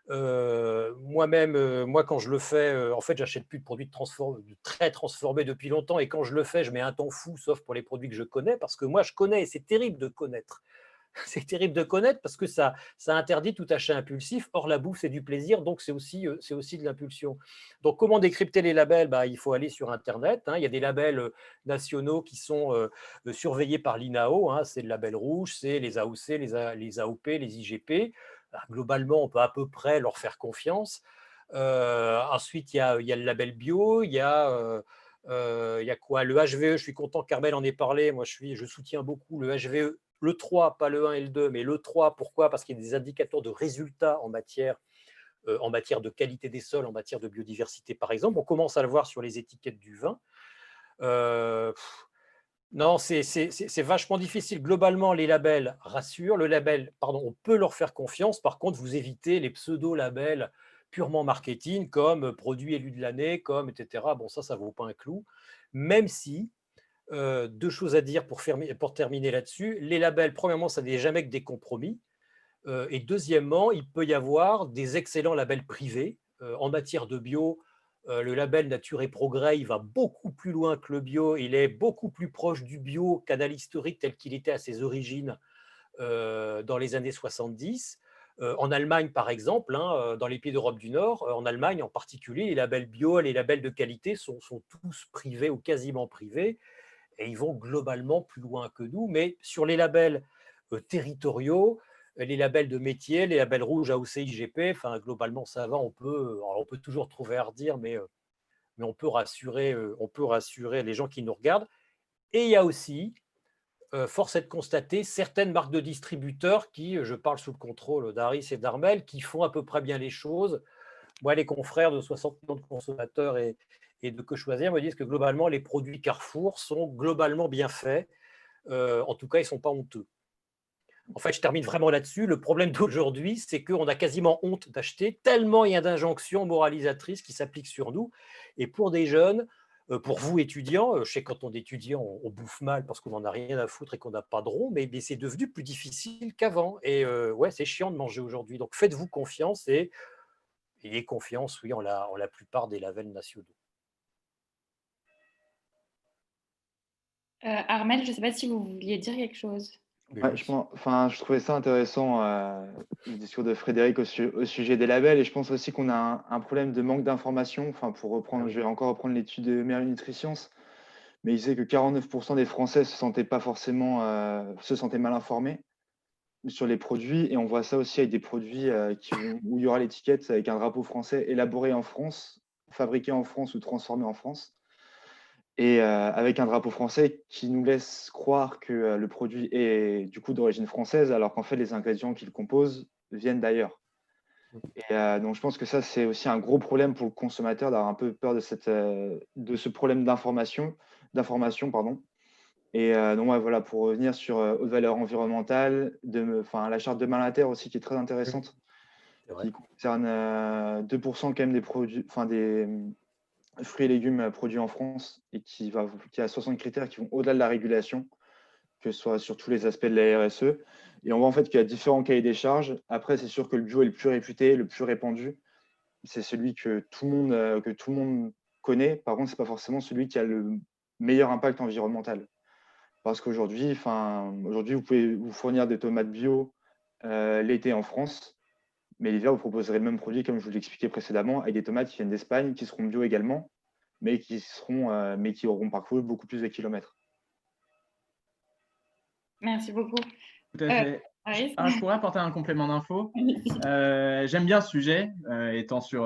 Moi-même, moi quand je le fais, en fait, j'achète plus de produits de très transformés depuis longtemps, et quand je le fais, je mets un temps fou, sauf pour les produits que je connais, parce que moi je connais, et c'est terrible de connaître. C'est terrible de connaître parce que ça interdit tout achat impulsif. Or, la bouffe, c'est du plaisir, donc c'est aussi de l'impulsion. Donc, comment décrypter les labels? Bah, il faut aller sur Internet, hein. Il y a des labels nationaux qui sont surveillés par l'INAO, hein. C'est le label rouge, c'est les AOC, les AOP, les IGP. Alors, globalement, on peut à peu près leur faire confiance. Ensuite, il y a le label bio, il y a quoi? Le HVE, je suis content qu'Armel en ait parlé. Moi, je soutiens beaucoup le HVE, le 3, pas le 1 et le 2, mais le 3. Pourquoi? Parce qu'il y a des indicateurs de résultats en matière de qualité des sols, en matière de biodiversité, par exemple. On commence à le voir sur les étiquettes du vin. Euh, non, c'est vachement difficile. Globalement, les labels rassurent. Le label, pardon, on peut leur faire confiance. Par contre, vous évitez les pseudo-labels purement marketing, comme produit élu de l'année, comme etc. Bon, ça ne vaut pas un clou. Même si, deux choses à dire pour terminer là-dessus. Les labels, premièrement, ça n'est jamais que des compromis. Et deuxièmement, il peut y avoir des excellents labels privés. En matière de bio, le label Nature et Progrès, il va beaucoup plus loin que le bio. Il est beaucoup plus proche du bio canal historique tel qu'il était à ses origines dans les années 70. En Allemagne, par exemple, hein, dans les pays d'Europe du Nord, en Allemagne en particulier, les labels bio, les labels de qualité sont tous privés ou quasiment privés, et ils vont globalement plus loin que nous. Mais sur les labels territoriaux, les labels de métier, les labels rouges AOC, IGP, enfin, globalement, ça va. On peut toujours trouver à redire, mais on peut rassurer les gens qui nous regardent. Et il y a aussi, force est de constater, certaines marques de distributeurs qui, je parle sous le contrôle d'Aris et d'Armel, qui font à peu près bien les choses. Moi, les confrères de 60 millions de consommateurs et de Que Choisir me disent que globalement, les produits Carrefour sont globalement bien faits. En tout cas, ils ne sont pas honteux. En fait, je termine vraiment là-dessus. Le problème d'aujourd'hui, c'est qu'on a quasiment honte d'acheter, tellement il y a d'injonctions moralisatrices qui s'appliquent sur nous. Et pour des jeunes, pour vous étudiants, je sais que quand on est étudiant, on bouffe mal parce qu'on n'en a rien à foutre et qu'on n'a pas de rond, mais c'est devenu plus difficile qu'avant. Et ouais, c'est chiant de manger aujourd'hui. Donc faites-vous confiance et ayez confiance, oui, en la plupart des labels nationaux. Armel, je ne sais pas si vous vouliez dire quelque chose. Ouais, je trouvais ça intéressant, le discours de Frédéric au sujet des labels, et je pense aussi qu'on a un problème de manque d'information. Enfin, pour reprendre, je vais encore reprendre l'étude de Merlin Nutricence, mais il disait que 49% des Français se sentaient pas forcément, se sentaient mal informés sur les produits, et on voit ça aussi avec des produits où il y aura l'étiquette avec un drapeau français élaboré en France, fabriqué en France ou transformé en France. Et avec un drapeau français qui nous laisse croire que le produit est du coup d'origine française, alors qu'en fait, les ingrédients qui le composent viennent d'ailleurs. Et donc, je pense que ça, c'est aussi un gros problème pour le consommateur d'avoir un peu peur de ce problème d'information, pardon. Et donc, ouais, voilà, pour revenir sur haute valeur environnementale, la charte de Malinter aussi qui est très intéressante, qui concerne 2% quand même des produits, des fruits et légumes produits en France, et qui a 60 critères qui vont au-delà de la régulation, que ce soit sur tous les aspects de la RSE. Et on voit en fait qu'il y a différents cahiers des charges. Après, c'est sûr que le bio est le plus réputé, le plus répandu. C'est celui que tout le monde connaît. Par contre, ce n'est pas forcément celui qui a le meilleur impact environnemental. Parce qu'aujourd'hui, vous pouvez vous fournir des tomates bio l'été en France, mais l'hiver, vous proposerez le même produit, comme je vous l'expliquais précédemment, avec des tomates qui viennent d'Espagne, qui seront bio également, mais qui auront parcouru beaucoup plus de kilomètres. Merci beaucoup. Tout à fait. Aris. Je pourrais apporter un complément d'info. J'aime bien ce sujet, étant sur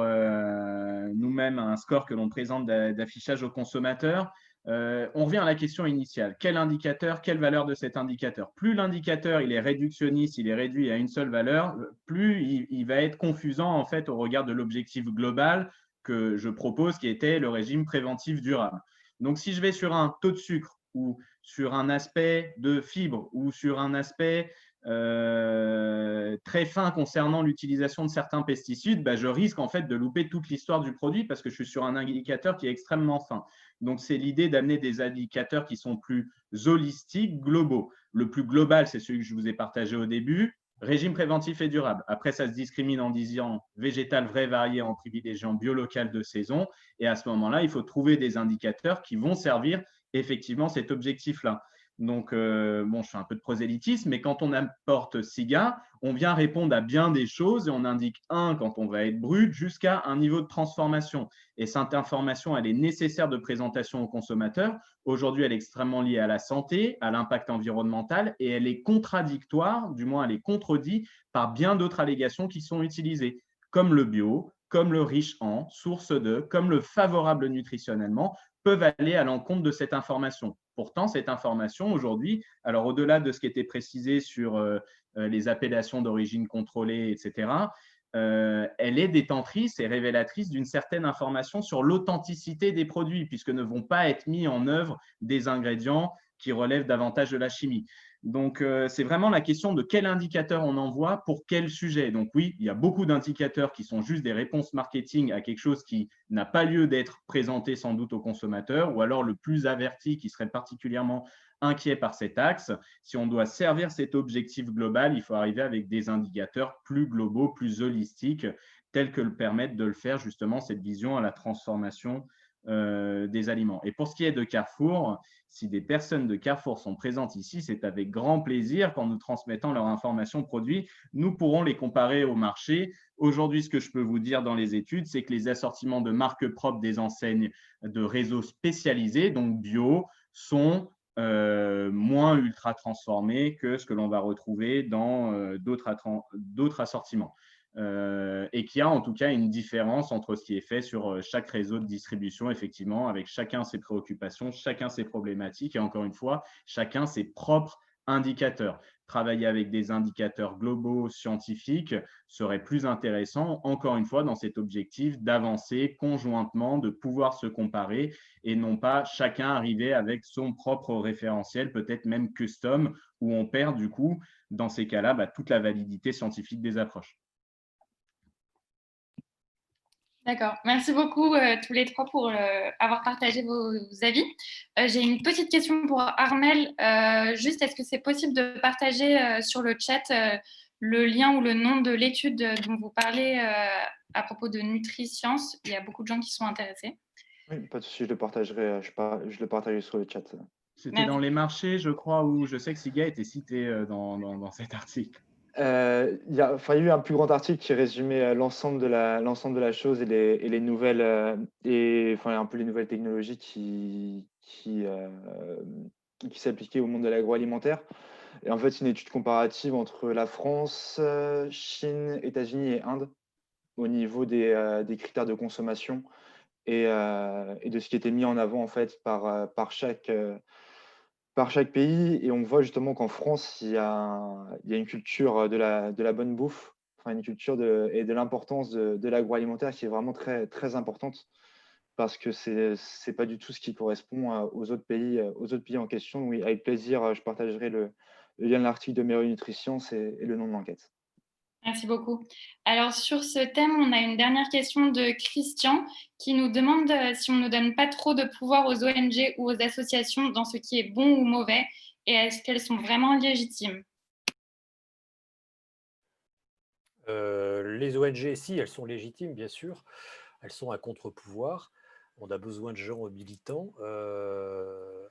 nous-mêmes un score que l'on présente d'affichage aux consommateurs. On revient à la question initiale. Quel indicateur, quelle valeur de cet indicateur? Plus l'indicateur il est réductionniste, il est réduit à une seule valeur, plus il va être confusant en fait au regard de l'objectif global que je propose, qui était le régime préventif durable. Donc, si je vais sur un taux de sucre ou sur un aspect de fibre ou sur un aspect très fin concernant l'utilisation de certains pesticides, je risque en fait de louper toute l'histoire du produit parce que je suis sur un indicateur qui est extrêmement fin. Donc, c'est l'idée d'amener des indicateurs qui sont plus holistiques, globaux. Le plus global, c'est celui que je vous ai partagé au début, régime préventif et durable. Après, ça se discrimine en disant végétal vrai varié en privilégiant bio local de saison. Et à ce moment-là, il faut trouver des indicateurs qui vont servir effectivement cet objectif-là. Donc, je fais un peu de prosélytisme, mais quand on apporte SIGA, on vient répondre à bien des choses et on indique quand on va être brut, jusqu'à un niveau de transformation. Et cette information, elle est nécessaire de présentation aux consommateurs. Aujourd'hui, elle est extrêmement liée à la santé, à l'impact environnemental et elle est contradictoire, du moins elle est contredite par bien d'autres allégations qui sont utilisées, comme le bio, comme le riche en, source de, comme le favorable nutritionnellement, peuvent aller à l'encontre de cette information. Pourtant, cette information aujourd'hui, alors au-delà de ce qui était précisé sur les appellations d'origine contrôlée, etc., elle est détentrice et révélatrice d'une certaine information sur l'authenticité des produits, puisque ne vont pas être mis en œuvre des ingrédients qui relèvent davantage de la chimie. Donc, c'est vraiment la question de quel indicateur on envoie pour quel sujet. Donc oui, il y a beaucoup d'indicateurs qui sont juste des réponses marketing à quelque chose qui n'a pas lieu d'être présenté sans doute aux consommateurs, ou alors le plus averti qui serait particulièrement inquiet par cet axe. Si on doit servir cet objectif global, il faut arriver avec des indicateurs plus globaux, plus holistiques, tels que le permettent de le faire justement cette vision à la transformation des aliments. Et pour ce qui est de Carrefour, si des personnes de Carrefour sont présentes ici, c'est avec grand plaisir qu'en nous transmettant leurs informations produits, nous pourrons les comparer au marché. Aujourd'hui, ce que je peux vous dire dans les études, c'est que les assortiments de marques propres des enseignes de réseaux spécialisés, donc bio, sont moins ultra transformés que ce que l'on va retrouver dans d'autres assortiments. Et qu'il y a en tout cas une différence entre ce qui est fait sur chaque réseau de distribution, effectivement, avec chacun ses préoccupations, chacun ses problématiques et encore une fois, chacun ses propres indicateurs. Travailler avec des indicateurs globaux scientifiques serait plus intéressant, encore une fois, dans cet objectif d'avancer conjointement, de pouvoir se comparer et non pas chacun arriver avec son propre référentiel, peut-être même custom, où on perd du coup, dans ces cas-là, toute la validité scientifique des approches. D'accord. Merci beaucoup tous les trois pour avoir partagé vos avis. J'ai une petite question pour Armelle. Juste, est-ce que c'est possible de partager sur le chat le lien ou le nom de l'étude dont vous parlez à propos de NutriScience? Il y a beaucoup de gens qui sont intéressés. Oui, pas de souci, je le partagerai, je le partagerai sur le chat. C'était dans les marchés, je crois, où je sais que SIGA était cité dans cet article. Il y a eu un plus grand article qui résumait l'ensemble de la chose et les nouvelles un peu les nouvelles technologies qui s'appliquaient au monde de l'agroalimentaire. Et en fait, c'est une étude comparative entre la France, Chine, États-Unis et Inde au niveau des critères de consommation et de ce qui était mis en avant en fait par chaque pays. Et on voit justement qu'en France, il y a une culture de la bonne bouffe, une culture et de l'importance de l'agroalimentaire qui est vraiment très, très importante parce que c'est pas du tout ce qui correspond aux autres pays en question. Oui, avec plaisir, je partagerai le lien de l'article de Meilleure Nutrition et le nom de l'enquête. Merci beaucoup. Alors, sur ce thème, on a une dernière question de Christian qui nous demande si on ne donne pas trop de pouvoir aux ONG ou aux associations dans ce qui est bon ou mauvais et est-ce qu'elles sont vraiment légitimes? Les ONG, si, elles sont légitimes, bien sûr. Elles sont un contre-pouvoir. On a besoin de gens militants.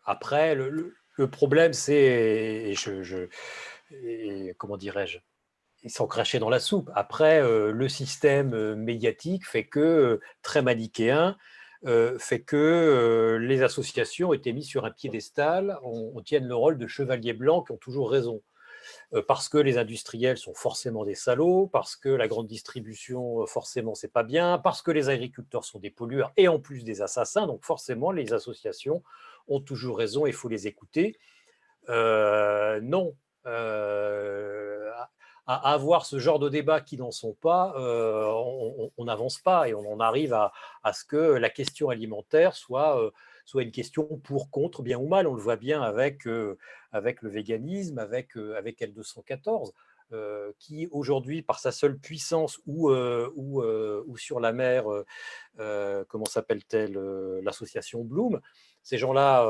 Après, le problème, c'est, comment dirais-je, ils sont crachés dans la soupe. Après, le système médiatique fait que, très manichéen, fait que les associations ont été mises sur un piédestal, on tienne le rôle de chevaliers blancs qui ont toujours raison. Parce que les industriels sont forcément des salauds, parce que la grande distribution, forcément, c'est pas bien, parce que les agriculteurs sont des pollueurs et en plus des assassins, donc forcément, les associations ont toujours raison et il faut les écouter. Non. À avoir ce genre de débats qui n'en sont pas, on n'avance pas et on en arrive à ce que la question alimentaire soit une question pour, contre, bien ou mal. On le voit bien avec le véganisme, avec L214, qui aujourd'hui, par sa seule puissance ou sur la mer, comment s'appelle-t-elle, l'association Bloom, ces gens-là,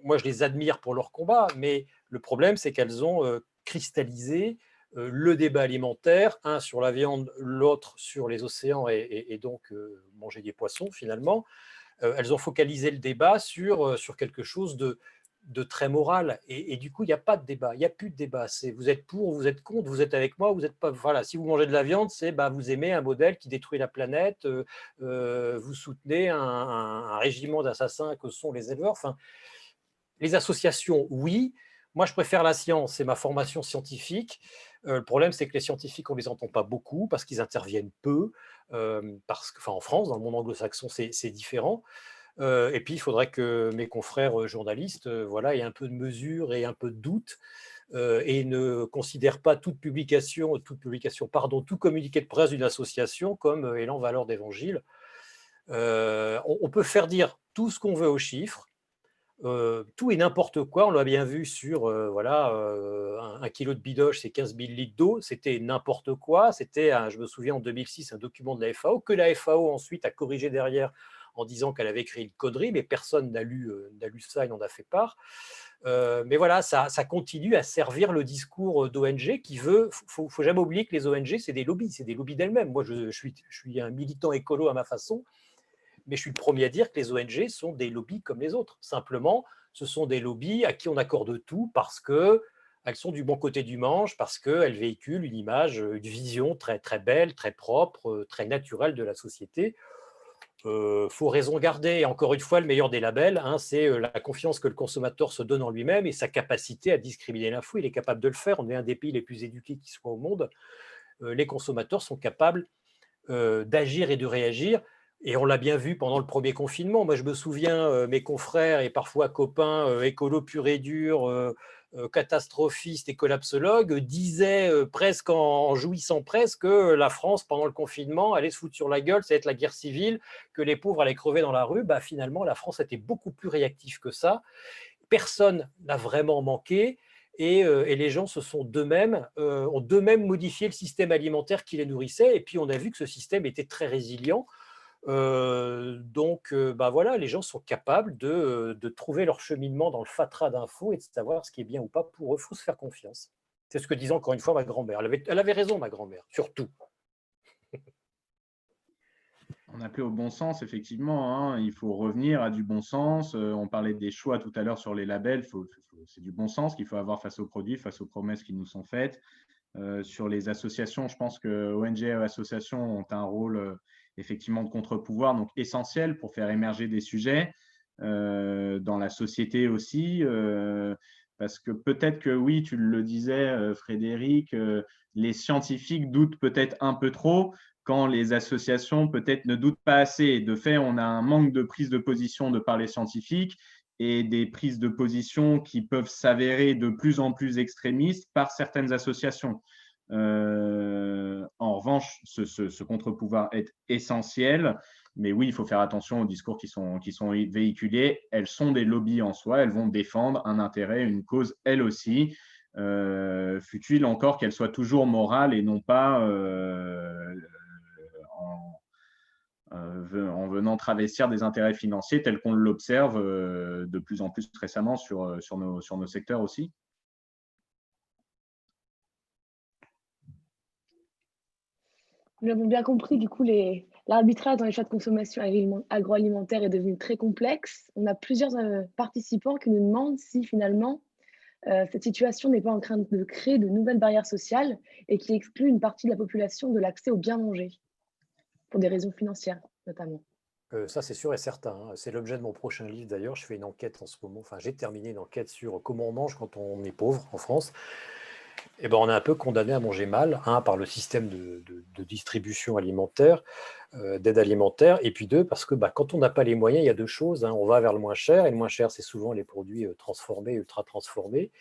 moi je les admire pour leur combat, mais le problème c'est qu'elles ont cristallisé le débat alimentaire, un sur la viande, l'autre sur les océans et donc manger des poissons finalement. Elles ont focalisé le débat sur quelque chose de très moral. Et du coup, il n'y a pas de débat, il n'y a plus de débat. Vous êtes pour, vous êtes contre, vous êtes avec moi, vous n'êtes pas. Voilà, si vous mangez de la viande, c'est vous aimez un modèle qui détruit la planète, vous soutenez un régiment d'assassins que sont les éleveurs. Enfin, les associations, oui. Moi, je préfère la science, c'est ma formation scientifique. Le problème, c'est que les scientifiques, on ne les entend pas beaucoup parce qu'ils interviennent peu. En France, dans le monde anglo-saxon, c'est différent. Et puis, il faudrait que mes confrères journalistes aient un peu de mesure et un peu de doute et ne considèrent pas tout communiqué de presse d'une association comme élan valeur d'évangile. On peut faire dire tout ce qu'on veut aux chiffres, tout et n'importe quoi. On l'a bien vu sur un kilo de bidoche, c'est 15 000 litres d'eau. C'était n'importe quoi. C'était, je me souviens, en 2006, un document de la FAO que la FAO ensuite a corrigé derrière en disant qu'elle avait écrit une connerie, mais personne n'a lu ça et n'en a fait part. Mais voilà, ça continue à servir le discours d'ONG qui veut. Faut jamais oublier que les ONG, c'est des lobbies d'elles-mêmes. Moi, je suis un militant écolo à ma façon. Mais je suis le premier à dire que les ONG sont des lobbies comme les autres. Simplement, ce sont des lobbies à qui on accorde tout parce qu'elles sont du bon côté du manche, parce qu'elles véhiculent une image, une vision très, très belle, très propre, très naturelle de la société. Faut raison garder. Et encore une fois, le meilleur des labels, c'est la confiance que le consommateur se donne en lui-même et sa capacité à discriminer l'info. Il est capable de le faire. On est un des pays les plus éduqués qui soit au monde. Les consommateurs sont capables d'agir et de réagir. Et on l'a bien vu pendant le premier confinement. Moi, je me souviens, mes confrères et parfois copains écolos purs et durs, catastrophistes et collapsologues disaient presque en jouissant presque que la France, pendant le confinement, allait se foutre sur la gueule, ça allait être la guerre civile, que les pauvres allaient crever dans la rue. Finalement, la France était beaucoup plus réactive que ça. Personne n'a vraiment manqué. Et les gens ont d'eux-mêmes modifié le système alimentaire qui les nourrissait. Et puis, on a vu que ce système était très résilient. Voilà, les gens sont capables de trouver leur cheminement dans le fatras d'infos et de savoir ce qui est bien ou pas pour eux. Il faut se faire confiance. C'est ce que disait encore une fois ma grand-mère. Elle avait raison, ma grand-mère, surtout. On appelait au bon sens, effectivement. Il faut revenir à du bon sens. On parlait des choix tout à l'heure sur les labels. C'est du bon sens qu'il faut avoir face aux produits, face aux promesses qui nous sont faites. Sur les associations, je pense que ONG et associations ont un rôle effectivement de contre-pouvoir, donc essentiel pour faire émerger des sujets dans la société aussi. Parce que peut-être que oui, tu le disais, Frédéric, les scientifiques doutent peut-être un peu trop quand les associations peut-être ne doutent pas assez. De fait, on a un manque de prise de position de par les scientifiques et des prises de position qui peuvent s'avérer de plus en plus extrémistes par certaines associations. En revanche, ce contre-pouvoir est essentiel. Mais oui, il faut faire attention aux discours qui sont véhiculés. Elles sont des lobbies en soi. Elles vont défendre un intérêt, une cause, elles aussi. Fût-il encore qu'elles soient toujours morales et non pas en venant travestir des intérêts financiers tels qu'on l'observe de plus en plus récemment sur nos secteurs aussi. Nous avons bien compris, du coup, les L'arbitrage dans les choix de consommation agroalimentaire est devenu très complexe. On a plusieurs participants qui nous demandent si finalement cette situation n'est pas en train de créer de nouvelles barrières sociales et qui exclut une partie de la population de l'accès au bien manger, pour des raisons financières notamment. Ça, c'est sûr et certain, hein. C'est l'objet de mon prochain livre d'ailleurs. Je fais une enquête en ce moment, enfin j'ai terminé une enquête sur comment on mange quand on est pauvre en France. Eh ben, on est un peu condamné à manger mal, un, par le système de distribution alimentaire, d'aide alimentaire, et puis deux, parce que quand on n'a pas les moyens, il y a deux choses, hein. On va vers le moins cher, et le moins cher, c'est souvent les produits transformés, ultra transformés,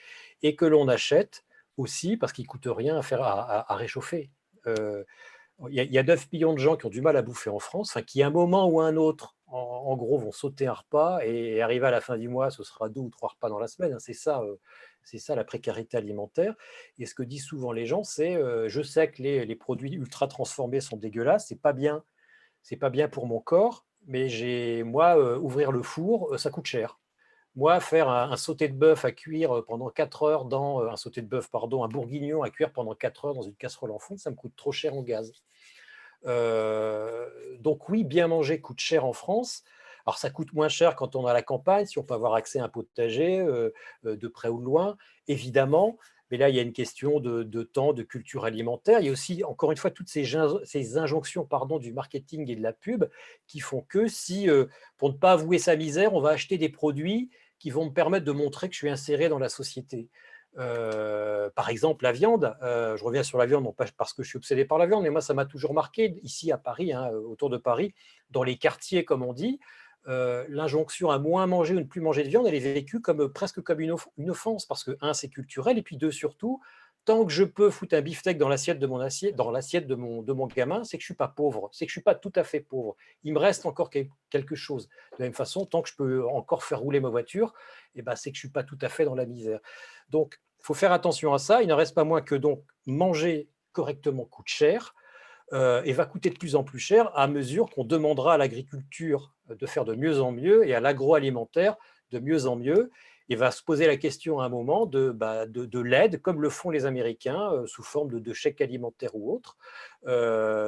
et que l'on achète aussi parce qu'ils ne coûtent rien à réchauffer. Il y a 9 millions de gens qui ont du mal à bouffer en France, enfin, qui à un moment ou à un autre, en gros, vont sauter un repas et arriver à la fin du mois, ce sera 2 ou 3 repas dans la semaine, hein. C'est ça la précarité alimentaire. Et ce que disent souvent les gens, c'est je sais que les produits ultra transformés sont dégueulasses, c'est pas bien pour mon corps, mais moi, ouvrir le four, ça coûte cher. Moi, faire un sauté de bœuf à cuire pendant 4 heures un sauté de bœuf, pardon, un bourguignon à cuire pendant 4 heures dans une casserole en fonte, ça me coûte trop cher en gaz. Donc oui, bien manger coûte cher en France. Alors ça coûte moins cher quand on est à la campagne, si on peut avoir accès à un potager de près ou de loin, évidemment. Mais là, il y a une question de temps, de culture alimentaire. Il y a aussi, encore une fois, toutes ces injonctions du marketing et de la pub qui font que si, pour ne pas avouer sa misère, on va acheter des produits qui vont me permettre de montrer que je suis inséré dans la société. Par exemple, la viande. Je reviens sur la viande, non pas parce que je suis obsédé par la viande, mais moi, ça m'a toujours marqué, ici à Paris, hein, autour de Paris, dans les quartiers, comme on dit, l'injonction à moins manger ou ne plus manger de viande, elle est vécue presque comme une offense, parce que, un, c'est culturel, et puis deux, surtout, tant que je peux foutre un beefsteak dans l'assiette de mon gamin, c'est que je ne suis pas pauvre, c'est que je ne suis pas tout à fait pauvre. Il me reste encore quelque chose. De la même façon, tant que je peux encore faire rouler ma voiture, c'est que je ne suis pas tout à fait dans la misère. Donc, il faut faire attention à ça. Il n'en reste pas moins que donc manger correctement coûte cher et va coûter de plus en plus cher à mesure qu'on demandera à l'agriculture de faire de mieux en mieux et à l'agroalimentaire de mieux en mieux. Et va se poser la question à un moment de l'aide, comme le font les Américains, sous forme de chèques alimentaires ou autres,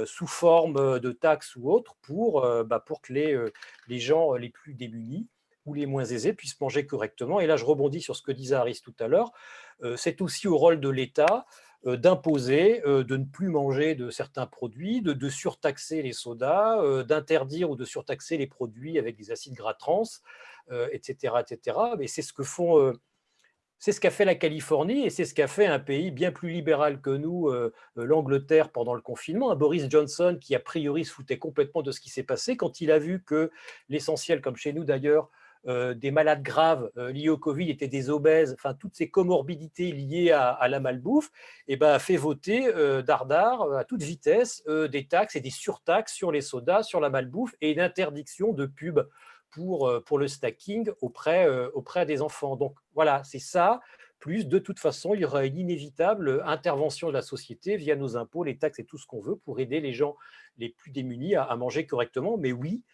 sous forme de taxes ou autres, pour que les gens les plus démunis ou les moins aisés puissent manger correctement. Et là, je rebondis sur ce que disait Aris tout à l'heure. C'est aussi au rôle de l'État d'imposer, de ne plus manger de certains produits, de surtaxer les sodas, d'interdire ou de surtaxer les produits avec des acides gras trans, etc., etc. Mais c'est ce que font, c'est ce qu'a fait la Californie et c'est ce qu'a fait un pays bien plus libéral que nous, l'Angleterre, pendant le confinement. Boris Johnson, qui a priori se foutait complètement de ce qui s'est passé, quand il a vu que l'essentiel, comme chez nous d'ailleurs, des malades graves liés au Covid étaient des obèses, enfin toutes ces comorbidités liées à la malbouffe, a fait voter dardard à toute vitesse des taxes et des surtaxes sur les sodas, sur la malbouffe et une interdiction de pub pour le stacking auprès des enfants. Donc voilà, c'est ça. Plus, de toute façon, il y aura une inévitable intervention de la société via nos impôts, les taxes et tout ce qu'on veut pour aider les gens les plus démunis à manger correctement. Mais oui,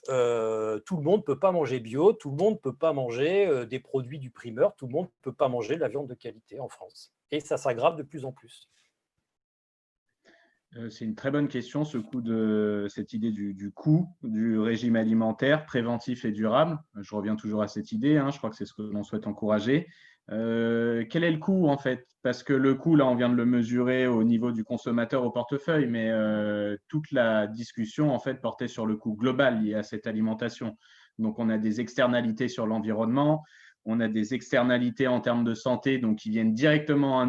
tout le monde ne peut pas manger bio, tout le monde ne peut pas manger des produits du primeur, tout le monde ne peut pas manger de la viande de qualité en France. Et ça s'aggrave de plus en plus. C'est une très bonne question, cette idée du coût du régime alimentaire préventif et durable. Je reviens toujours à cette idée, hein, je crois que c'est ce que l'on souhaite encourager. Quel est le coût en fait? Parce que le coût, là, on vient de le mesurer au niveau du consommateur au portefeuille, mais toute la discussion en fait portait sur le coût global lié à cette alimentation. Donc, on a des externalités sur l'environnement, on a des externalités en termes de santé, donc qui viennent directement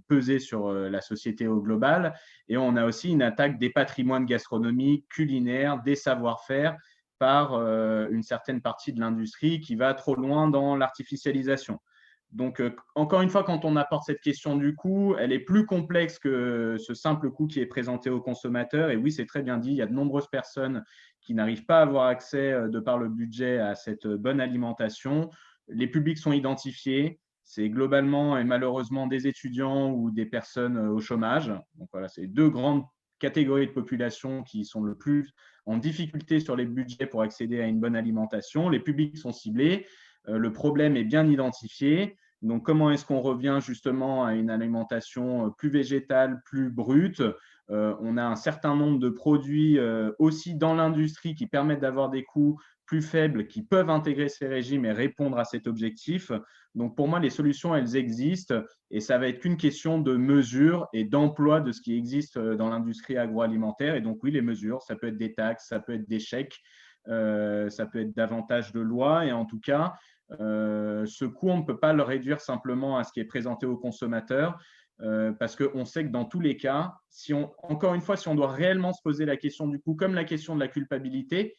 peser sur la société au global. Et on a aussi une attaque des patrimoines gastronomiques, culinaires, des savoir-faire par une certaine partie de l'industrie qui va trop loin dans l'artificialisation. Donc, encore une fois, quand on apporte cette question du coût, elle est plus complexe que ce simple coût qui est présenté aux consommateurs. Et oui, c'est très bien dit, il y a de nombreuses personnes qui n'arrivent pas à avoir accès, de par le budget, à cette bonne alimentation. Les publics sont identifiés. C'est globalement et malheureusement des étudiants ou des personnes au chômage. Donc voilà, c'est deux grandes catégories de population qui sont le plus en difficulté sur les budgets pour accéder à une bonne alimentation. Les publics sont ciblés. Le problème est bien identifié. Donc, comment est-ce qu'on revient justement à une alimentation plus végétale, plus brute? On a un certain nombre de produits aussi dans l'industrie qui permettent d'avoir des coûts plus faibles, qui peuvent intégrer ces régimes et répondre à cet objectif. Donc, pour moi, les solutions, elles existent et ça va être qu'une question de mesure et d'emploi de ce qui existe dans l'industrie agroalimentaire. Et donc, oui, les mesures, ça peut être des taxes, ça peut être des chèques, ça peut être davantage de lois. Et en tout cas, ce coût, on ne peut pas le réduire simplement à ce qui est présenté aux consommateurs. Parce qu'on sait que dans tous les cas, encore une fois, si on doit réellement se poser la question du coût, comme la question de la culpabilité,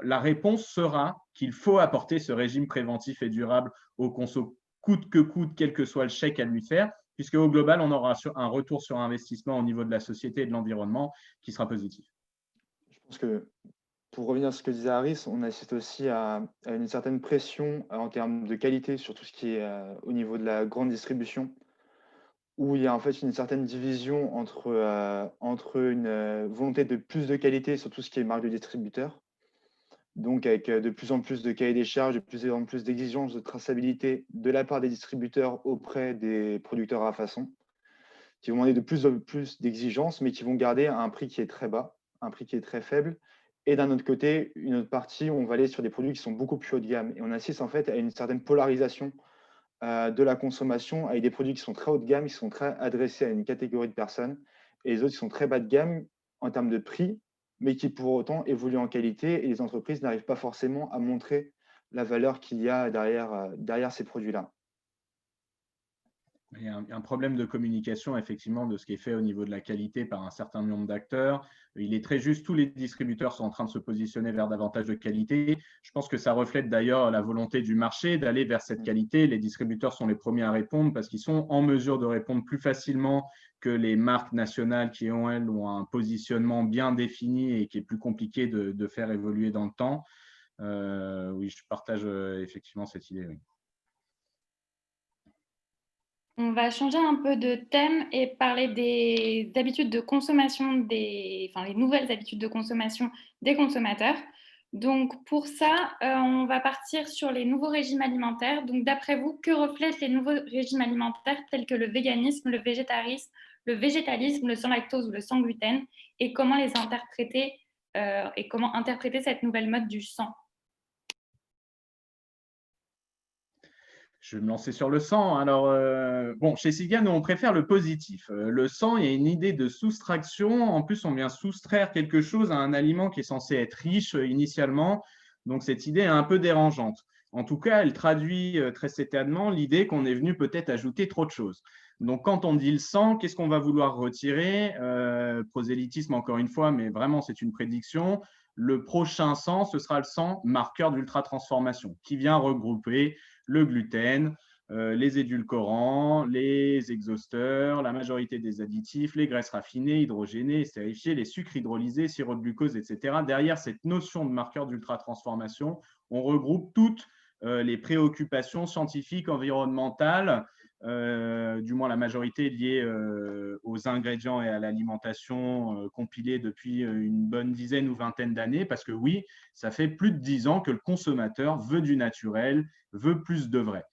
la réponse sera qu'il faut apporter ce régime préventif et durable au conso coûte que coûte, quel que soit le chèque à lui faire, puisque au global, on aura un retour sur investissement au niveau de la société et de l'environnement qui sera positif. Je pense que pour revenir à ce que disait Harris, on assiste aussi à une certaine pression en termes de qualité sur tout ce qui est au niveau de la grande distribution, où il y a en fait une certaine division entre une volonté de plus de qualité sur tout ce qui est marque de distributeur, donc avec de plus en plus de cahiers des charges, de plus en plus d'exigences de traçabilité de la part des distributeurs auprès des producteurs à façon, qui vont demander de plus en plus d'exigences, mais qui vont garder un prix qui est très bas, un prix qui est très faible. Et d'un autre côté, une autre partie où on va aller sur des produits qui sont beaucoup plus haut de gamme. Et on assiste en fait à une certaine polarisation de la consommation avec des produits qui sont très haut de gamme, qui sont très adressés à une catégorie de personnes, et les autres qui sont très bas de gamme en termes de prix, mais qui pour autant évoluent en qualité, et les entreprises n'arrivent pas forcément à montrer la valeur qu'il y a derrière ces produits-là. Il y a un problème de communication, effectivement, de ce qui est fait au niveau de la qualité par un certain nombre d'acteurs. Il est très juste, tous les distributeurs sont en train de se positionner vers davantage de qualité. Je pense que ça reflète d'ailleurs la volonté du marché d'aller vers cette qualité. Les distributeurs sont les premiers à répondre parce qu'ils sont en mesure de répondre plus facilement que les marques nationales qui, elles, ont un positionnement bien défini et qui est plus compliqué de faire évoluer dans le temps. Oui, je partage effectivement cette idée. Oui. On va changer un peu de thème et parler des habitudes de consommation, les nouvelles habitudes de consommation des consommateurs. Donc, pour ça, on va partir sur les nouveaux régimes alimentaires. Donc, d'après vous, que reflètent les nouveaux régimes alimentaires tels que le véganisme, le végétarisme, le végétalisme, le sans lactose ou le sans gluten, et comment les interpréter et comment interpréter cette nouvelle mode du sans? Je vais me lancer sur le sang. Alors, bon, chez Siga, nous, on préfère le positif. Le sang, il y a une idée de soustraction. En plus, on vient soustraire quelque chose à un aliment qui est censé être riche initialement. Donc, cette idée est un peu dérangeante. En tout cas, elle traduit très certainement l'idée qu'on est venu peut-être ajouter trop de choses. Donc, quand on dit le sang, qu'est-ce qu'on va vouloir retirer? Prosélytisme, encore une fois, mais vraiment, c'est une prédiction. Le prochain sang, ce sera le sang marqueur d'ultra-transformation, qui vient regrouper le gluten, les édulcorants, les exhausteurs, la majorité des additifs, les graisses raffinées, hydrogénées, estérifiées, les sucres hydrolysés, sirop de glucose, etc. Derrière cette notion de marqueur d'ultra-transformation, on regroupe toutes les préoccupations scientifiques, environnementales, du moins la majorité liée aux ingrédients et à l'alimentation compilés depuis une bonne dizaine ou vingtaine d'années, parce que oui, ça fait plus de 10 ans que le consommateur veut du naturel, veut plus de vrai.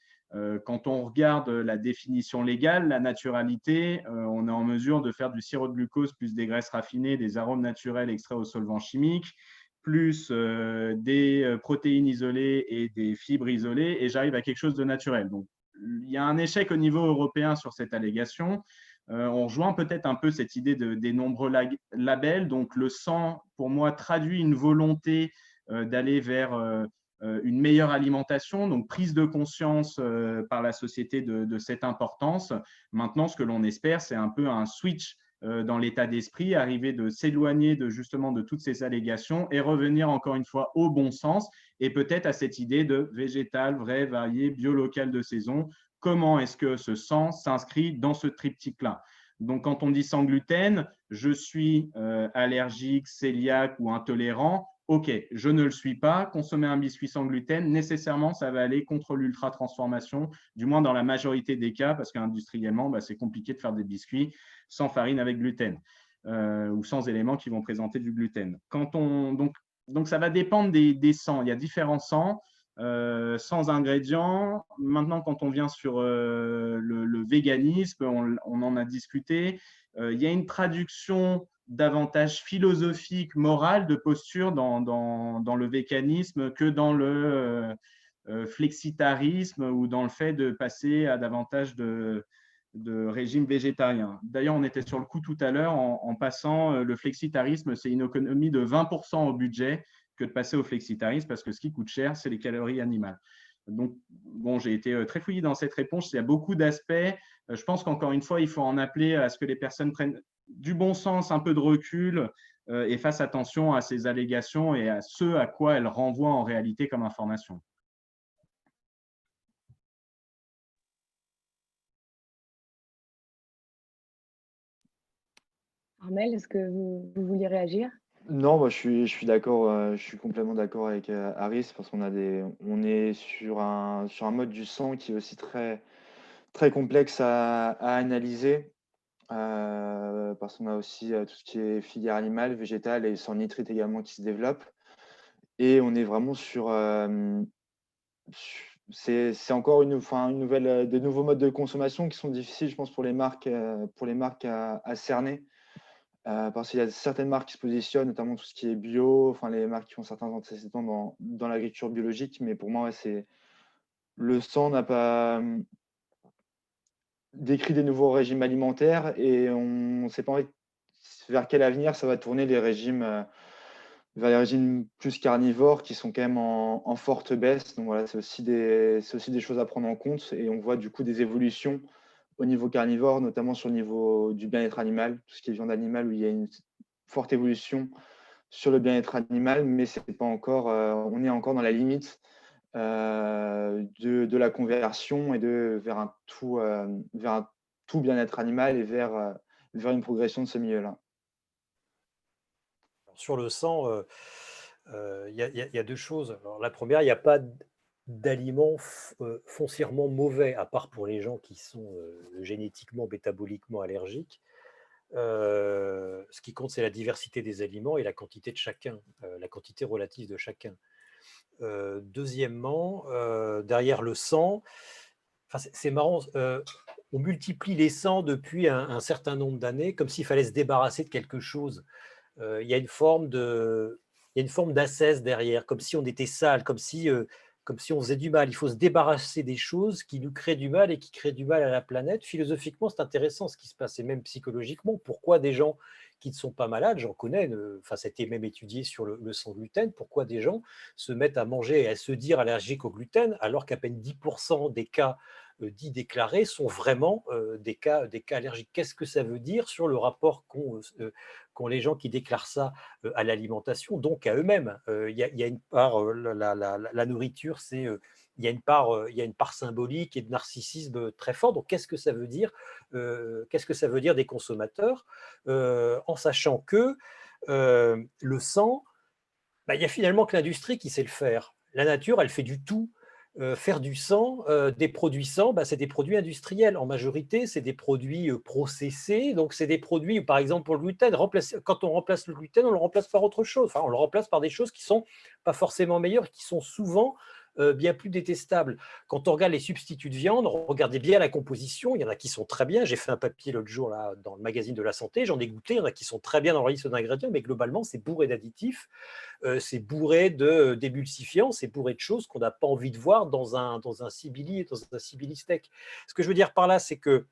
Quand on regarde la définition légale, la naturalité, on est en mesure de faire du sirop de glucose plus des graisses raffinées, des arômes naturels extraits aux solvants chimiques, plus des protéines isolées et des fibres isolées, et j'arrive à quelque chose de naturel. Donc, il y a un échec au niveau européen sur cette allégation. On rejoint peut-être un peu cette idée des nombreux labels. Donc, le sang, pour moi, traduit une volonté d'aller vers une meilleure alimentation, donc prise de conscience par la société de cette importance. Maintenant, ce que l'on espère, c'est un peu un switch dans l'état d'esprit, arriver de s'éloigner justement de toutes ces allégations et revenir encore une fois au bon sens et peut-être à cette idée de végétal, vrai, varié, bio, local de saison. Comment est-ce que ce sens s'inscrit dans ce triptyque-là? Donc, quand on dit sans gluten, je suis allergique, cœliaque ou intolérant. OK, je ne le suis pas. Consommer un biscuit sans gluten, nécessairement, ça va aller contre l'ultra-transformation, du moins dans la majorité des cas, parce qu'industriellement, c'est compliqué de faire des biscuits sans farine avec gluten ou sans éléments qui vont présenter du gluten. Donc, ça va dépendre des sangs. Il y a différents sangs. sans ingrédients. Maintenant, quand on vient sur le véganisme, on en a discuté. Il y a une traduction davantage philosophique, morale, de posture dans le véganisme que dans le flexitarisme ou dans le fait de passer à davantage de régime végétarien. D'ailleurs, on était sur le coup tout à l'heure en passant le flexitarisme, c'est une économie de 20% au budget que de passer au flexitarisme parce que ce qui coûte cher, c'est les calories animales. Donc, bon, j'ai été très fouillé dans cette réponse. Il y a beaucoup d'aspects. Je pense qu'encore une fois, il faut en appeler à ce que les personnes prennent du bon sens, un peu de recul et fassent attention à ces allégations et à ce à quoi elles renvoient en réalité comme information. Armel, est-ce que vous vouliez réagir? Non, moi, je suis d'accord, je suis complètement d'accord avec Aris parce on est sur un mode du sang qui est aussi très, très complexe à analyser parce qu'on a aussi tout ce qui est filière animale, végétale et sans nitrite également qui se développe. Et on est vraiment c'est encore une nouvelle, des nouveaux modes de consommation qui sont difficiles, je pense, pour les marques à cerner. Parce qu'il y a certaines marques qui se positionnent, notamment tout ce qui est bio, enfin les marques qui ont certains antécédents dans l'agriculture biologique, mais pour moi, ouais, le sang n'a pas décrit des nouveaux régimes alimentaires et on ne sait pas vers quel avenir ça va tourner vers les régimes plus carnivores qui sont quand même en forte baisse. Donc voilà, c'est aussi des choses à prendre en compte et on voit du coup des évolutions au niveau carnivore, notamment sur le niveau du bien-être animal, tout ce qui est viande animale où il y a une forte évolution sur le bien-être animal, mais c'est pas encore, on est encore dans la limite de la conversion et vers vers un tout bien-être animal et vers une progression de ce milieu-là. Sur le sang, il y a deux choses. Alors, la première, il n'y a pas d'aliments foncièrement mauvais, à part pour les gens qui sont génétiquement, métaboliquement allergiques. Ce qui compte, c'est la diversité des aliments et la quantité de chacun, la quantité relative de chacun. Deuxièmement, derrière le sang, c'est marrant, on multiplie les sangs depuis un certain nombre d'années, comme s'il fallait se débarrasser de quelque chose. Il y a une forme d'ascèse derrière, comme si on était sale, comme si on faisait du mal. Il faut se débarrasser des choses qui nous créent du mal et qui créent du mal à la planète. Philosophiquement, c'est intéressant ce qui se passe, et même psychologiquement. Pourquoi des gens qui ne sont pas malades, j'en connais, ça a été même étudié sur le sans gluten, pourquoi des gens se mettent à manger et à se dire allergiques au gluten, alors qu'à peine 10% des cas dits déclarés sont vraiment des cas allergiques. Qu'est-ce que ça veut dire sur le rapport qu'ont les gens qui déclarent ça à l'alimentation, donc à eux-mêmes? Il y a une part, la nourriture, il y a une part symbolique et de narcissisme très fort. Donc, qu'est-ce que ça veut dire des consommateurs, en sachant que le sang, il y a finalement que l'industrie qui sait le faire. La nature, elle fait du tout. Faire du sang, des produits sang, c'est des produits industriels. En majorité, c'est des produits processés. Donc, c'est des produits, par exemple, pour le gluten, quand on remplace le gluten, on le remplace par autre chose. Enfin, on le remplace par des choses qui ne sont pas forcément meilleures, qui sont souvent bien plus détestables. Quand on regarde les substituts de viande, regardez bien la composition. Il y en a qui sont très bien. J'ai fait un papier l'autre jour là, dans le magazine de la santé. J'en ai goûté. Il y en a qui sont très bien dans la liste d'ingrédients, mais globalement, c'est bourré d'additifs. C'est bourré d'émulsifiants, c'est bourré de choses qu'on n'a pas envie de voir dans un cibili, dans un cibili steak. Ce que je veux dire par là, c'est que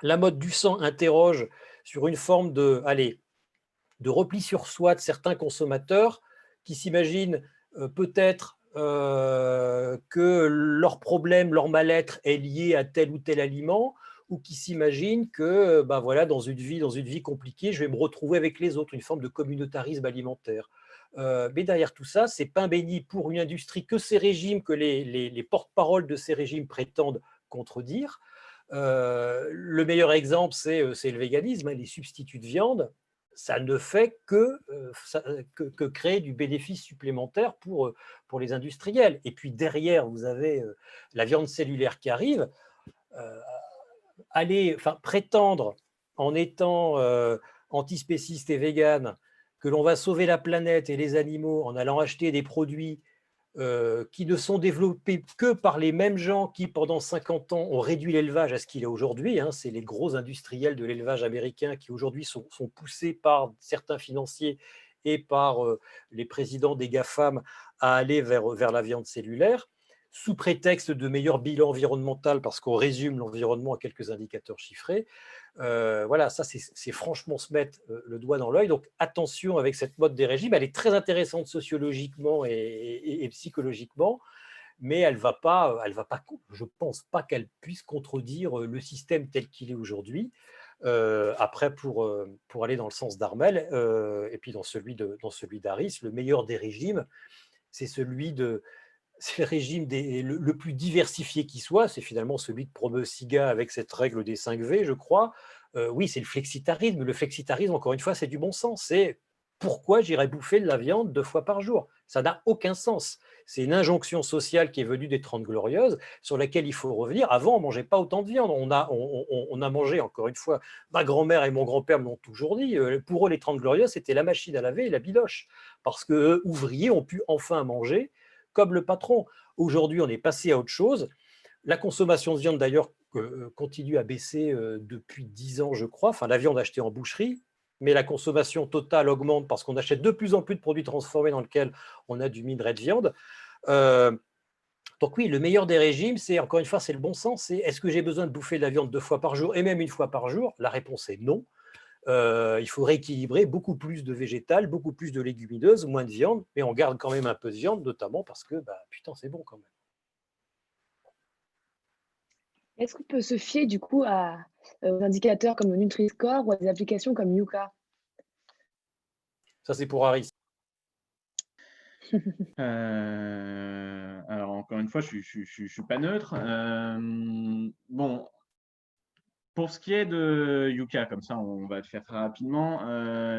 la mode du sang interroge sur une forme de repli sur soi de certains consommateurs qui s'imaginent peut-être que leur problème, leur mal-être est lié à tel ou tel aliment, ou qui s'imaginent que dans une vie compliquée, je vais me retrouver avec les autres, une forme de communautarisme alimentaire. Mais derrière tout ça, c'est pain béni pour une industrie que ces régimes, que les porte-paroles de ces régimes prétendent contredire. Le meilleur exemple, c'est le véganisme. Les substituts de viande, ça ne fait que créer du bénéfice supplémentaire pour les industriels. Et puis derrière, vous avez la viande cellulaire qui arrive. Prétendre, en étant antispéciste et vegan, que l'on va sauver la planète et les animaux en allant acheter des produits qui ne sont développés que par les mêmes gens qui, pendant 50 ans, ont réduit l'élevage à ce qu'il est aujourd'hui. Hein. C'est les gros industriels de l'élevage américain qui, aujourd'hui, sont poussés par certains financiers et par les présidents des GAFAM à aller vers la viande cellulaire, sous prétexte de meilleur bilan environnemental, parce qu'on résume l'environnement à quelques indicateurs chiffrés. Voilà, ça, c'est franchement se mettre le doigt dans l'œil. Donc, attention avec cette mode des régimes. Elle est très intéressante sociologiquement et psychologiquement, mais elle va pas, je ne pense pas qu'elle puisse contredire le système tel qu'il est aujourd'hui. Après, pour aller dans le sens d'Armel, et puis dans celui d'Aris, le meilleur des régimes, c'est c'est le régime le plus diversifié qui soit, c'est finalement celui de Probeux-Siga avec cette règle des 5 V, je crois. Oui, c'est le flexitarisme. Le flexitarisme, encore une fois, c'est du bon sens. C'est pourquoi j'irais bouffer de la viande 2 fois par jour? Ça n'a aucun sens. C'est une injonction sociale qui est venue des 30 Glorieuses, sur laquelle il faut revenir. Avant, on ne mangeait pas autant de viande. On a mangé, encore une fois, ma grand-mère et mon grand-père me l'ont toujours dit, pour eux, les 30 Glorieuses, c'était la machine à laver et la biloche. Parce que ouvriers ont pu enfin manger comme le patron. Aujourd'hui, on est passé à autre chose. La consommation de viande, d'ailleurs, continue à baisser depuis 10 ans, je crois. Enfin, la viande achetée en boucherie, mais la consommation totale augmente parce qu'on achète de plus en plus de produits transformés dans lesquels on a du minerai de viande. Donc oui, le meilleur des régimes, c'est, encore une fois, c'est le bon sens. C'est est-ce que j'ai besoin de bouffer de la viande 2 fois par jour et même 1 fois par jour? La réponse est non. Il faut rééquilibrer beaucoup plus de végétales, beaucoup plus de légumineuses, moins de viande, mais on garde quand même un peu de viande, notamment parce que, putain, c'est bon quand même. Est-ce qu'on peut se fier du coup aux indicateurs comme le Nutri-Score ou à des applications comme Yuka? Ça, c'est pour Harris. Alors, encore une fois, je suis pas neutre. Bon, pour ce qui est de Yuka, comme ça, on va le faire très rapidement.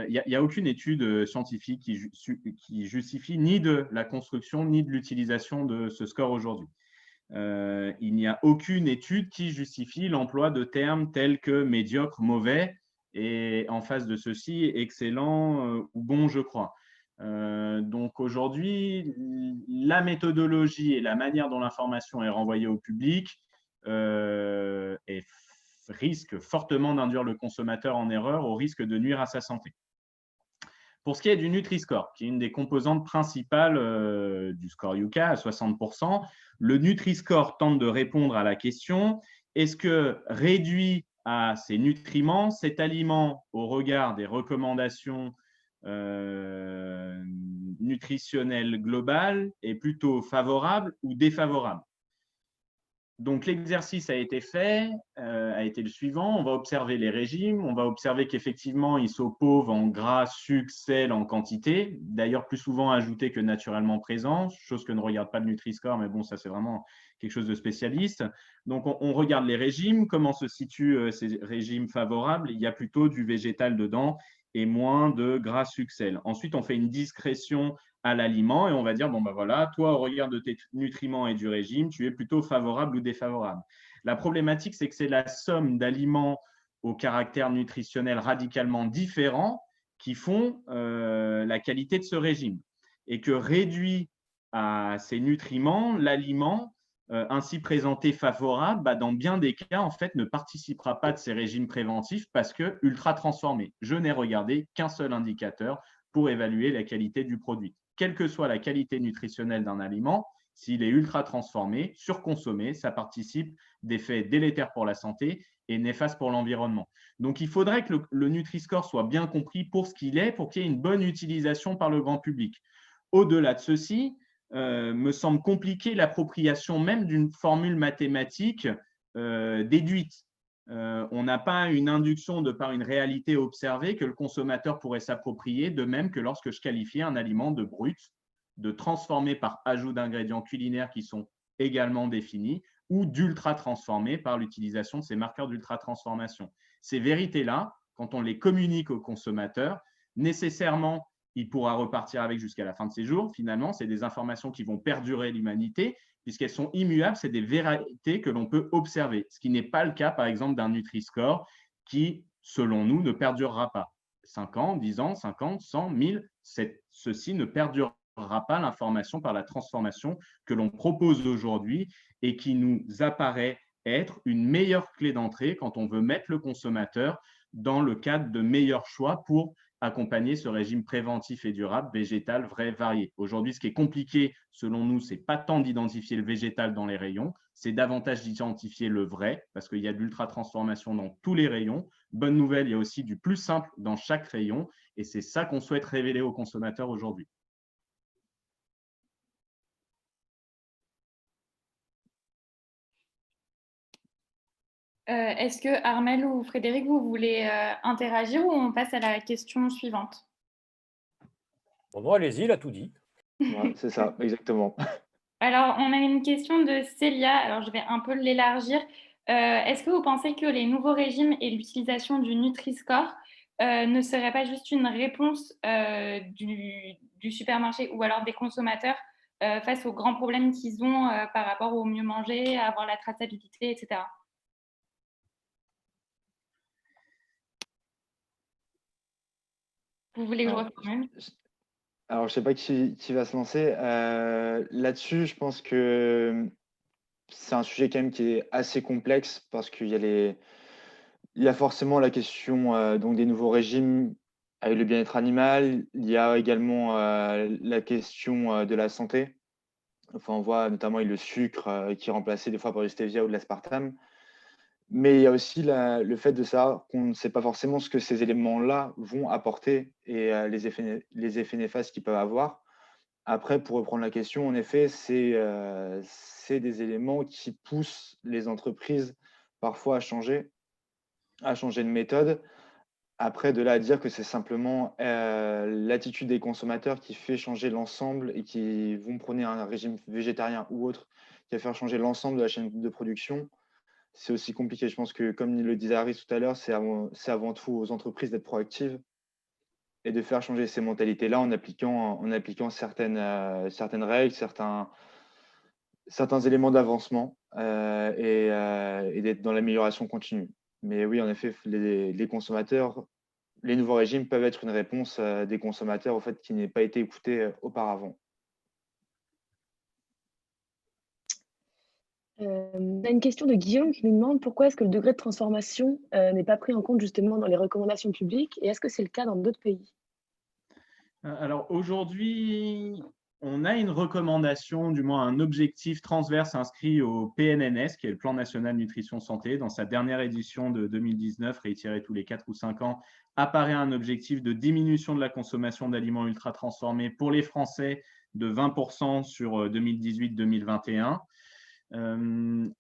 Il n'y a aucune étude scientifique qui justifie ni de la construction ni de l'utilisation de ce score aujourd'hui. Il n'y a aucune étude qui justifie l'emploi de termes tels que médiocre, mauvais, et en face de ceci, excellent ou bon, je crois. Donc aujourd'hui, la méthodologie et la manière dont l'information est renvoyée au public risque fortement d'induire le consommateur en erreur au risque de nuire à sa santé. Pour ce qui est du Nutri-Score, qui est une des composantes principales du score Yuka à 60%, le Nutri-Score tente de répondre à la question est-ce que réduit à ses nutriments, cet aliment au regard des recommandations nutritionnelles globales est plutôt favorable ou défavorable? Donc, l'exercice a été fait, a été le suivant. On va observer les régimes. On va observer qu'effectivement, ils s'opposent en gras, sucre, sel en quantité. D'ailleurs, plus souvent ajouté que naturellement présent, chose que ne regarde pas le Nutri-Score, mais bon, ça, c'est vraiment quelque chose de spécialiste. Donc, on regarde les régimes. Comment se situent ces régimes favorables? Il y a plutôt du végétal dedans et moins de gras, sucre, sel. Ensuite, on fait une discrétion à l'aliment et on va dire, bon ben voilà, toi au regard de tes nutriments et du régime, tu es plutôt favorable ou défavorable. La problématique, c'est que c'est la somme d'aliments au caractère nutritionnel radicalement différent qui font la qualité de ce régime. Et que réduit à ces nutriments, l'aliment ainsi présenté favorable, dans bien des cas, en fait, ne participera pas de ces régimes préventifs parce que ultra transformé. Je n'ai regardé qu'un seul indicateur pour évaluer la qualité du produit. Quelle que soit la qualité nutritionnelle d'un aliment, s'il est ultra transformé, surconsommé, ça participe d'effets délétères pour la santé et néfastes pour l'environnement. Donc, il faudrait que le Nutri-Score soit bien compris pour ce qu'il est, pour qu'il y ait une bonne utilisation par le grand public. Au-delà de ceci, me semble compliqué l'appropriation même d'une formule mathématique déduite. On n'a pas une induction de par une réalité observée que le consommateur pourrait s'approprier, de même que lorsque je qualifie un aliment de brut, de transformé par ajout d'ingrédients culinaires qui sont également définis, ou d'ultra transformé par l'utilisation de ces marqueurs d'ultra transformation. Ces vérités-là, quand on les communique au consommateur, nécessairement, il pourra repartir avec jusqu'à la fin de ses jours. Finalement, c'est des informations qui vont perdurer l'humanité, puisqu'elles sont immuables, c'est des vérités que l'on peut observer, ce qui n'est pas le cas, par exemple, d'un Nutri-Score qui, selon nous, ne perdurera pas. 5 ans, 10 ans, 50, 100, 1000, ceci ne perdurera pas l'information par la transformation que l'on propose aujourd'hui et qui nous apparaît être une meilleure clé d'entrée quand on veut mettre le consommateur dans le cadre de meilleurs choix pour accompagner ce régime préventif et durable végétal vrai varié. Aujourd'hui, ce qui est compliqué, selon nous, ce n'est pas tant d'identifier le végétal dans les rayons, c'est davantage d'identifier le vrai, parce qu'il y a de l'ultra-transformation dans tous les rayons. Bonne nouvelle, il y a aussi du plus simple dans chaque rayon, et c'est ça qu'on souhaite révéler aux consommateurs aujourd'hui. Est-ce que Armelle ou Frédéric, vous voulez interagir ou on passe à la question suivante? Bon, non, allez-y, il a tout dit. Ouais, c'est ça, exactement. Alors, on a une question de Célia. Alors, je vais un peu l'élargir. Est-ce que vous pensez que les nouveaux régimes et l'utilisation du Nutri-Score ne seraient pas juste une réponse du supermarché ou alors des consommateurs face aux grands problèmes qu'ils ont par rapport au mieux manger, à avoir la traçabilité, etc. Vous voulez que je reformule? Alors, je sais pas qui va se lancer. Là-dessus, je pense que c'est un sujet quand même qui est assez complexe parce il y a forcément la question donc des nouveaux régimes avec le bien-être animal. Il y a également la question de la santé. Enfin, on voit notamment le sucre qui est remplacé des fois par du stevia ou de l'aspartame. Mais il y a aussi le fait de savoir qu'on ne sait pas forcément ce que ces éléments-là vont apporter et les effets néfastes qu'ils peuvent avoir. Après, pour reprendre la question, en effet, c'est des éléments qui poussent les entreprises parfois à changer de méthode. Après, de là à dire que c'est simplement l'attitude des consommateurs qui fait changer l'ensemble et qui vont prôner un régime végétarien ou autre, qui va faire changer l'ensemble de la chaîne de production, c'est aussi compliqué. Je pense que, comme le disait Harry tout à l'heure, c'est avant tout aux entreprises d'être proactives et de faire changer ces mentalités-là en appliquant certaines règles, certains éléments d'avancement et d'être dans l'amélioration continue. Mais oui, en effet, les consommateurs, les nouveaux régimes peuvent être une réponse des consommateurs au fait qui n'aient pas été écoutés auparavant. On a une question de Guillaume qui nous demande pourquoi est-ce que le degré de transformation n'est pas pris en compte justement dans les recommandations publiques et est-ce que c'est le cas dans d'autres pays? Alors aujourd'hui, on a une recommandation, du moins un objectif transverse inscrit au PNNS, qui est le Plan national nutrition santé. Dans sa dernière édition de 2019, réitérée tous les 4 ou 5 ans, apparaît un objectif de diminution de la consommation d'aliments ultra transformés pour les Français de 20% sur 2018-2021.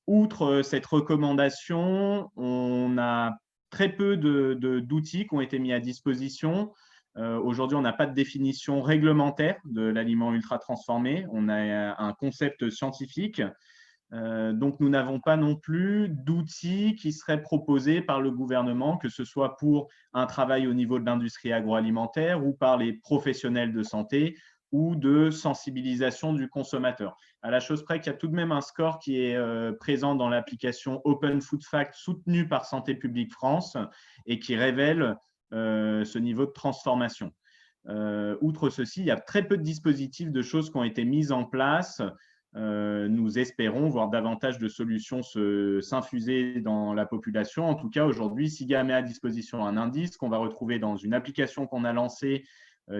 Outre cette recommandation, on a très peu d'outils qui ont été mis à disposition. Aujourd'hui, on n'a pas de définition réglementaire de l'aliment ultra transformé. On a un concept scientifique. Donc, nous n'avons pas non plus d'outils qui seraient proposés par le gouvernement, que ce soit pour un travail au niveau de l'industrie agroalimentaire ou par les professionnels de santé ou de sensibilisation du consommateur. À la chose près qu'il y a tout de même un score qui est présent dans l'application Open Food Fact soutenue par Santé publique France et qui révèle ce niveau de transformation. Outre ceci, il y a très peu de dispositifs, de choses qui ont été mises en place. Nous espérons voir davantage de solutions s'infuser dans la population. En tout cas, aujourd'hui, SIGA met à disposition un indice qu'on va retrouver dans une application qu'on a lancée,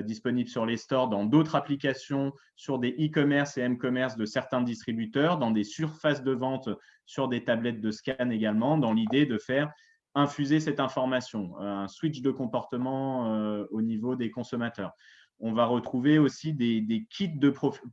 disponible sur les stores, dans d'autres applications, sur des e-commerce et m-commerce de certains distributeurs, dans des surfaces de vente, sur des tablettes de scan également, dans l'idée de faire infuser cette information, un switch de comportement au niveau des consommateurs. On va retrouver aussi des kits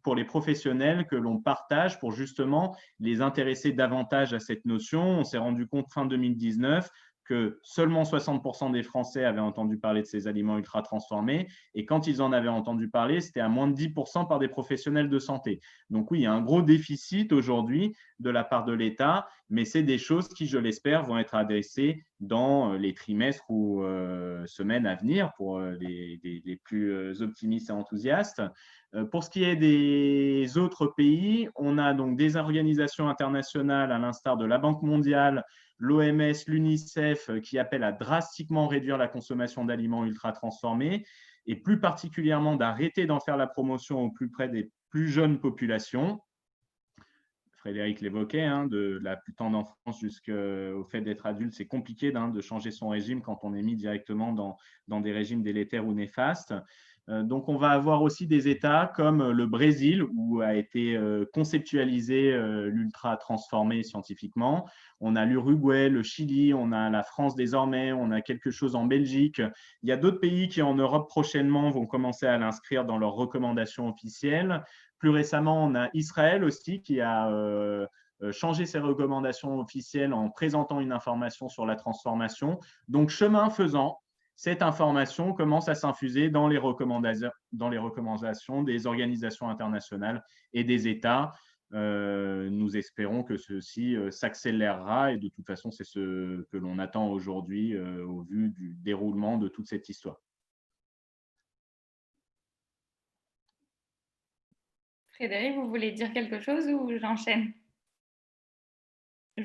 pour les professionnels que l'on partage pour justement les intéresser davantage à cette notion. On s'est rendu compte fin 2019 que seulement 60% des Français avaient entendu parler de ces aliments ultra transformés. Et quand ils en avaient entendu parler, c'était à moins de 10% par des professionnels de santé. Donc oui, il y a un gros déficit aujourd'hui de la part de l'État, mais c'est des choses qui, je l'espère, vont être adressées dans les trimestres ou semaines à venir pour les plus optimistes et enthousiastes. Pour ce qui est des autres pays, on a donc des organisations internationales à l'instar de la Banque mondiale, l'OMS, l'UNICEF, qui appellent à drastiquement réduire la consommation d'aliments ultra transformés. et plus particulièrement d'arrêter d'en faire la promotion au plus près des plus jeunes populations. Frédéric l'évoquait, hein, de la plus tendre enfance jusqu'au fait d'être adulte, c'est compliqué de changer son régime quand on est mis directement dans des régimes délétères ou néfastes. Donc, on va avoir aussi des États comme le Brésil, où a été conceptualisé l'ultra transformé scientifiquement. On a l'Uruguay, le Chili, on a la France désormais, on a quelque chose en Belgique. Il y a d'autres pays qui, en Europe prochainement, vont commencer à l'inscrire dans leurs recommandations officielles. Plus récemment, on a Israël aussi qui a changé ses recommandations officielles en présentant une information sur la transformation. Donc, chemin faisant, cette information commence à s'infuser dans les recommandations des organisations internationales et des États. Nous espérons que ceci s'accélérera et de toute façon, c'est ce que l'on attend aujourd'hui au vu du déroulement de toute cette histoire. Frédéric, vous voulez dire quelque chose ou j'enchaîne?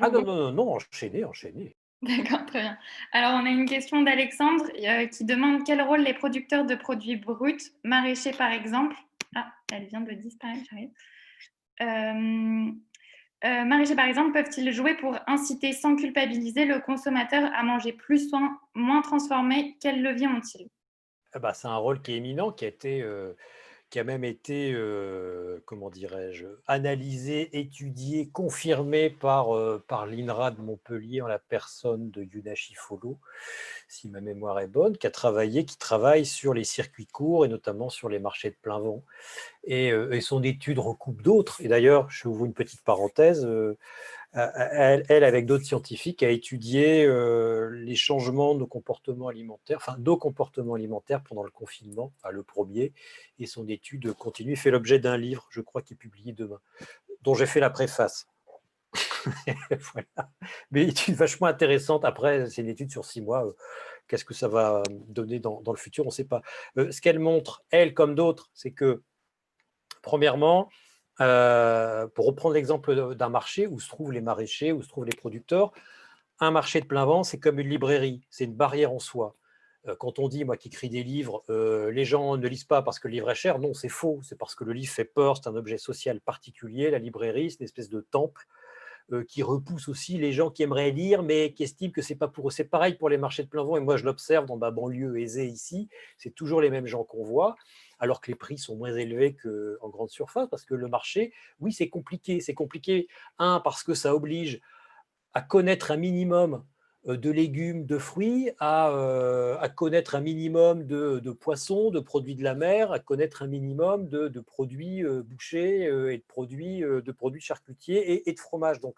Ah non, enchaînez. D'accord, très bien. Alors, on a une question d'Alexandre qui demande quel rôle les producteurs de produits bruts, maraîchers par exemple, elle vient de disparaître, j'arrive. Maraîchers par exemple, peuvent-ils jouer pour inciter sans culpabiliser le consommateur à manger plus sain, moins transformé? Quels leviers ont-ils? C'est un rôle qui est éminent, qui a même été, comment dirais-je, analysé, étudié, confirmé par l'INRA de Montpellier en la personne de Yuna Chifolo, si ma mémoire est bonne, qui travaille sur les circuits courts et notamment sur les marchés de plein vent. Et son étude recoupe d'autres. Et d'ailleurs, je ouvre une petite parenthèse, elle, avec d'autres scientifiques, a étudié les changements de nos comportements alimentaires pendant le confinement, le premier, et son étude continue, fait l'objet d'un livre, je crois, qui est publié demain, dont j'ai fait la préface. Voilà. Mais étude vachement intéressante. Après, c'est une étude sur 6 mois. Qu'est-ce que ça va donner dans le futur? On ne sait pas. Ce qu'elle montre, elle comme d'autres, c'est que, premièrement, pour reprendre l'exemple d'un marché où se trouvent les maraîchers, où se trouvent les producteurs, un marché de plein vent, c'est comme une librairie, c'est une barrière en soi. Quand on dit, moi qui écris des livres, les gens ne lisent pas parce que le livre est cher, non, c'est faux, c'est parce que le livre fait peur, c'est un objet social particulier, la librairie, c'est une espèce de temple qui repousse aussi les gens qui aimeraient lire, mais qui estiment que c'est pas pour eux. C'est pareil pour les marchés de plein vent, et moi je l'observe dans ma banlieue aisée ici, c'est toujours les mêmes gens qu'on voit, alors que les prix sont moins élevés qu'en grande surface, parce que le marché, oui, c'est compliqué. C'est compliqué, parce que ça oblige à connaître un minimum de légumes, de fruits, à connaître un minimum de poissons, de produits de la mer, à connaître un minimum de produits bouchers et de produits charcutiers et de fromage. Donc,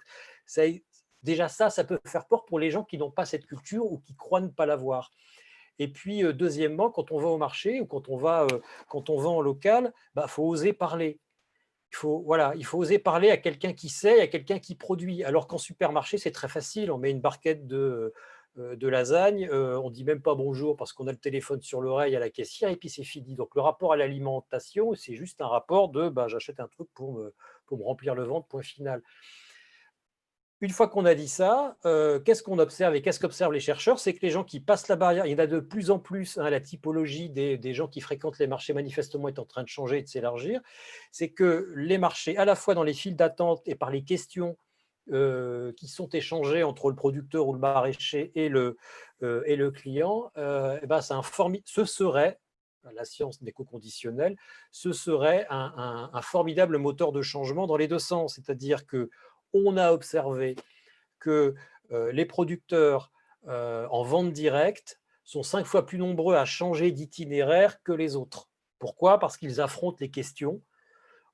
déjà ça peut faire peur pour les gens qui n'ont pas cette culture ou qui croient ne pas l'avoir. Et puis, deuxièmement, quand on va au marché ou quand on va en local, faut oser parler. Il faut oser parler à quelqu'un qui sait, à quelqu'un qui produit. Alors qu'en supermarché, c'est très facile. On met une barquette de lasagne, on ne dit même pas bonjour parce qu'on a le téléphone sur l'oreille à la caissière et puis c'est fini. Donc le rapport à l'alimentation, c'est juste un rapport de j'achète un truc pour me remplir le ventre, point final. Une fois qu'on a dit ça, qu'est-ce qu'on observe et qu'est-ce qu'observent les chercheurs? C'est que les gens qui passent la barrière, il y en a de plus en plus, la typologie des gens qui fréquentent les marchés manifestement est en train de changer et de s'élargir, c'est que les marchés, à la fois dans les files d'attente et par les questions qui sont échangées entre le producteur ou le maraîcher et le client, ce serait, la science d'éco-conditionnel, ce serait un formidable moteur de changement dans les deux sens. C'est-à-dire que on a observé que les producteurs en vente directe sont 5 fois plus nombreux à changer d'itinéraire que les autres. Pourquoi? Parce qu'ils affrontent les questions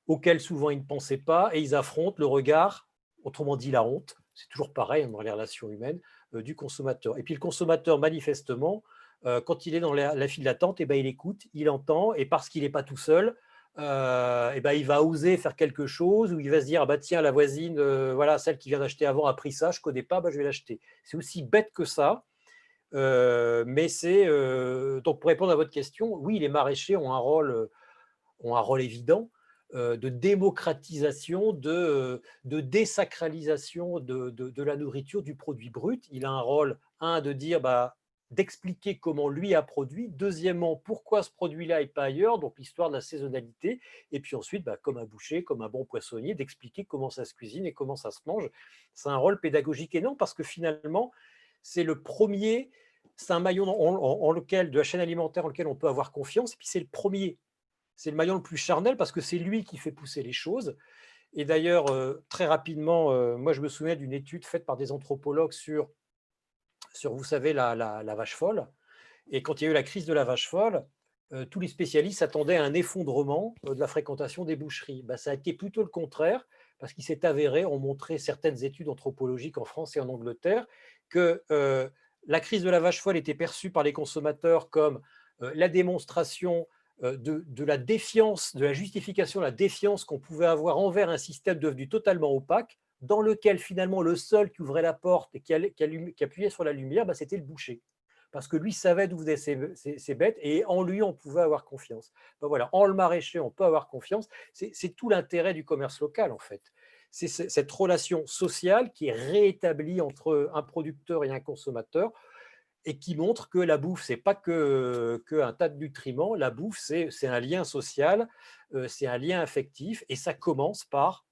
auxquelles souvent ils ne pensaient pas et ils affrontent le regard, autrement dit la honte, c'est toujours pareil dans les relations humaines, du consommateur. Et puis le consommateur, manifestement, quand il est dans la file d'attente, il écoute, il entend, et parce qu'il n'est pas tout seul, il va oser faire quelque chose, ou il va se dire tiens, la voisine, celle qui vient d'acheter avant a pris ça, je ne connais pas, je vais l'acheter. C'est aussi bête que ça, mais c'est donc pour répondre à votre question, oui, les maraîchers ont un rôle évident de démocratisation, de désacralisation de la nourriture, du produit brut. Il a un rôle, de dire d'expliquer comment lui a produit. Deuxièmement, pourquoi ce produit-là et pas ailleurs, donc l'histoire de la saisonnalité. Et puis ensuite, comme un boucher, comme un bon poissonnier, d'expliquer comment ça se cuisine et comment ça se mange. C'est un rôle pédagogique énorme parce que finalement, c'est le premier, c'est un maillon de la chaîne alimentaire en lequel on peut avoir confiance. Et puis c'est le premier, c'est le maillon le plus charnel parce que c'est lui qui fait pousser les choses. Et d'ailleurs, très rapidement, moi je me souviens d'une étude faite par des anthropologues sur vous savez, la vache folle. Et quand il y a eu la crise de la vache folle, tous les spécialistes s'attendaient à un effondrement de la fréquentation des boucheries. Ça a été plutôt le contraire, parce qu'il s'est avéré, ont montré certaines études anthropologiques en France et en Angleterre, que la crise de la vache folle était perçue par les consommateurs comme la démonstration de la défiance, de la justification, la défiance qu'on pouvait avoir envers un système devenu totalement opaque, dans lequel finalement le seul qui ouvrait la porte et qui appuyait sur la lumière, c'était le boucher. Parce que lui savait d'où venaient ces bêtes et en lui, on pouvait avoir confiance. Voilà, en le maraîcher, on peut avoir confiance. C'est tout l'intérêt du commerce local, en fait. C'est cette relation sociale qui est réétablie entre un producteur et un consommateur et qui montre que la bouffe, ce n'est pas qu'un tas de nutriments. La bouffe, c'est un lien social, c'est un lien affectif et ça commence par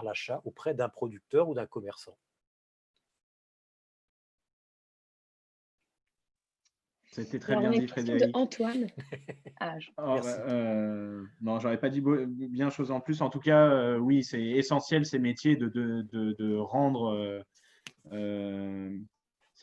l'achat auprès d'un producteur ou d'un commerçant. C'était très bien dit, Frédéric. Antoine. Non, j'aurais pas dit bien chose en plus. En tout cas, oui, c'est essentiel ces métiers de rendre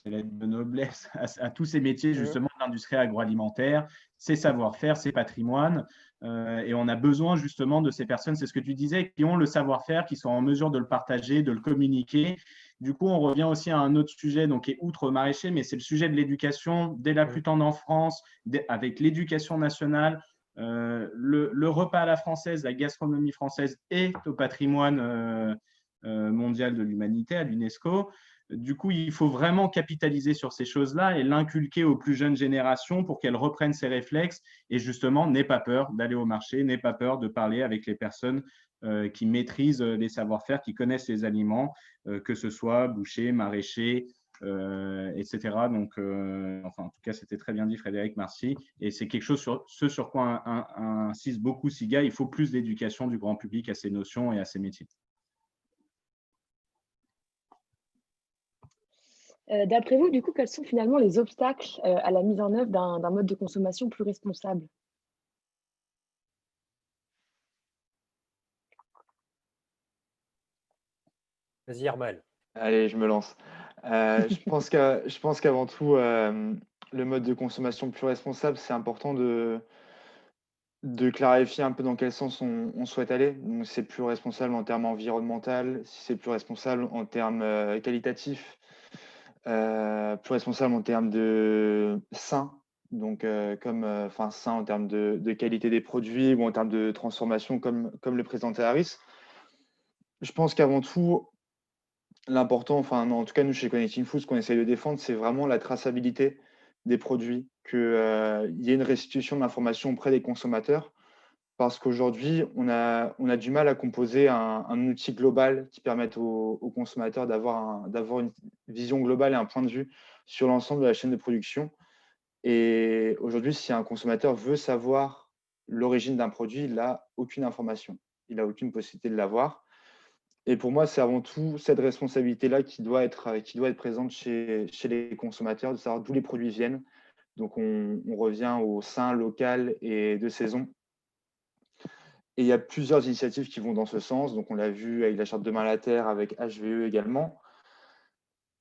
c'est la lettre de noblesse à tous ces métiers justement de l'industrie agroalimentaire, ces savoir-faire, ces patrimoines. Et on a besoin justement de ces personnes, c'est ce que tu disais, qui ont le savoir-faire, qui sont en mesure de le partager, de le communiquer. Du coup, on revient aussi à un autre sujet, donc qui est outre maraîcher, mais c'est le sujet de l'éducation dès la plus tendre enfance, avec l'éducation nationale. Le repas à la française, la gastronomie française est au patrimoine mondial de l'humanité, à l'UNESCO. Du coup, il faut vraiment capitaliser sur ces choses-là et l'inculquer aux plus jeunes générations pour qu'elles reprennent ces réflexes et justement n'aient pas peur d'aller au marché, n'aient pas peur de parler avec les personnes qui maîtrisent les savoir-faire, qui connaissent les aliments, que ce soit boucher, maraîcher, etc. Donc, en tout cas, c'était très bien dit, Frédéric, merci. Et c'est quelque chose sur quoi insiste beaucoup SIGA. Il faut plus d'éducation du grand public à ces notions et à ces métiers. D'après vous, du coup, quels sont finalement les obstacles à la mise en œuvre d'un mode de consommation plus responsable? Vas-y, Armel. Allez, je me lance. Je pense qu'avant tout, le mode de consommation plus responsable, c'est important de clarifier un peu dans quel sens on souhaite aller. Donc, c'est plus responsable en termes environnemental, si c'est plus responsable en termes qualitatifs, plus responsable en termes de sain, donc sain en termes de qualité des produits ou en termes de transformation, comme le présentait Harris. Je pense qu'avant tout, l'important, en tout cas, nous, chez Connecting Food, ce qu'on essaye de défendre, c'est vraiment la traçabilité des produits, qu'il y ait une restitution de l'information auprès des consommateurs. Parce qu'aujourd'hui, on a du mal à composer un outil global qui permette aux consommateurs d'avoir une vision globale et un point de vue sur l'ensemble de la chaîne de production. Et aujourd'hui, si un consommateur veut savoir l'origine d'un produit, il n'a aucune information. Il n'a aucune possibilité de l'avoir. Et pour moi, c'est avant tout cette responsabilité-là qui doit être présente chez les consommateurs, de savoir d'où les produits viennent. Donc, on revient au sain, local et de saison. Et il y a plusieurs initiatives qui vont dans ce sens. Donc, on l'a vu avec la Charte Demain la Terre, avec HVE également.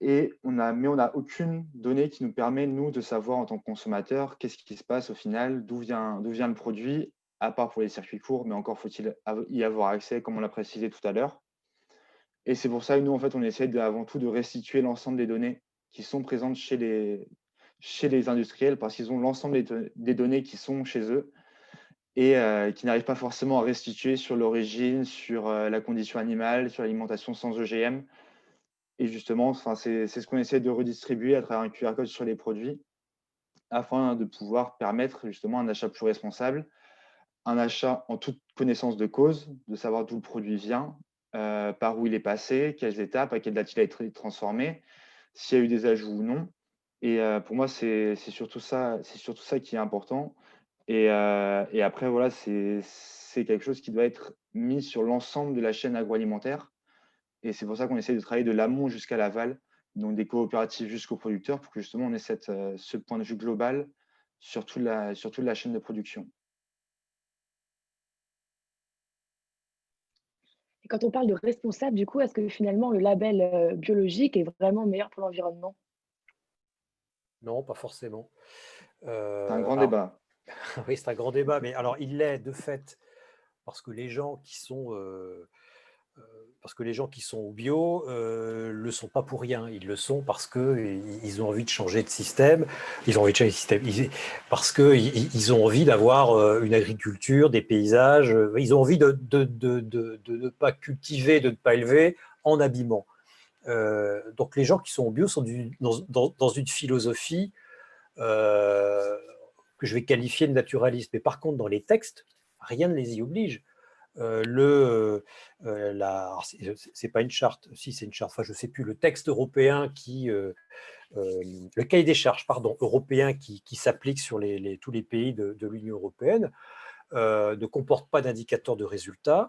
Mais on n'a aucune donnée qui nous permet, nous, de savoir en tant que consommateur qu'est-ce qui se passe au final, d'où vient le produit, à part pour les circuits courts, mais encore faut-il y avoir accès, comme on l'a précisé tout à l'heure. Et c'est pour ça que nous, en fait, on essaie avant tout de restituer l'ensemble des données qui sont présentes chez les industriels, parce qu'ils ont l'ensemble des données qui sont chez eux et qui n'arrivent pas forcément à restituer sur l'origine, sur la condition animale, sur l'alimentation sans OGM. Et justement, c'est ce qu'on essaie de redistribuer à travers un QR code sur les produits afin de pouvoir permettre justement un achat plus responsable, un achat en toute connaissance de cause, de savoir d'où le produit vient, par où il est passé, quelles étapes, à quelle date il a été transformé, s'il y a eu des ajouts ou non. Et pour moi, c'est surtout ça qui est important. Et après, voilà, c'est quelque chose qui doit être mis sur l'ensemble de la chaîne agroalimentaire. Et c'est pour ça qu'on essaie de travailler de l'amont jusqu'à l'aval, donc des coopératives jusqu'aux producteurs, pour que justement on ait ce point de vue global sur toute la chaîne de production. Et quand on parle de responsable, du coup, est-ce que finalement le label biologique est vraiment meilleur pour l'environnement? Non, pas forcément. C'est un grand Alors, débat. oui, c'est un grand débat, mais alors il l'est de fait parce que les gens qui sont parce que les gens qui sont au bio le sont pas pour rien. Ils le sont parce que ils ont envie de changer de système. Ils ont envie de changer de système parce que ils ont envie d'avoir une agriculture, des paysages. Ils ont envie de ne pas cultiver, de ne pas élever en habillement. Donc les gens qui sont au bio sont dans une philosophie euh, que je vais qualifier de naturaliste. Mais par contre, dans les textes, rien ne les y oblige. C'est pas une charte, si c'est une charte, enfin je sais plus, le texte européen le cahier des charges, pardon, européen qui s'applique sur tous les pays de l'Union européenne, ne comporte pas d'indicateur de résultats,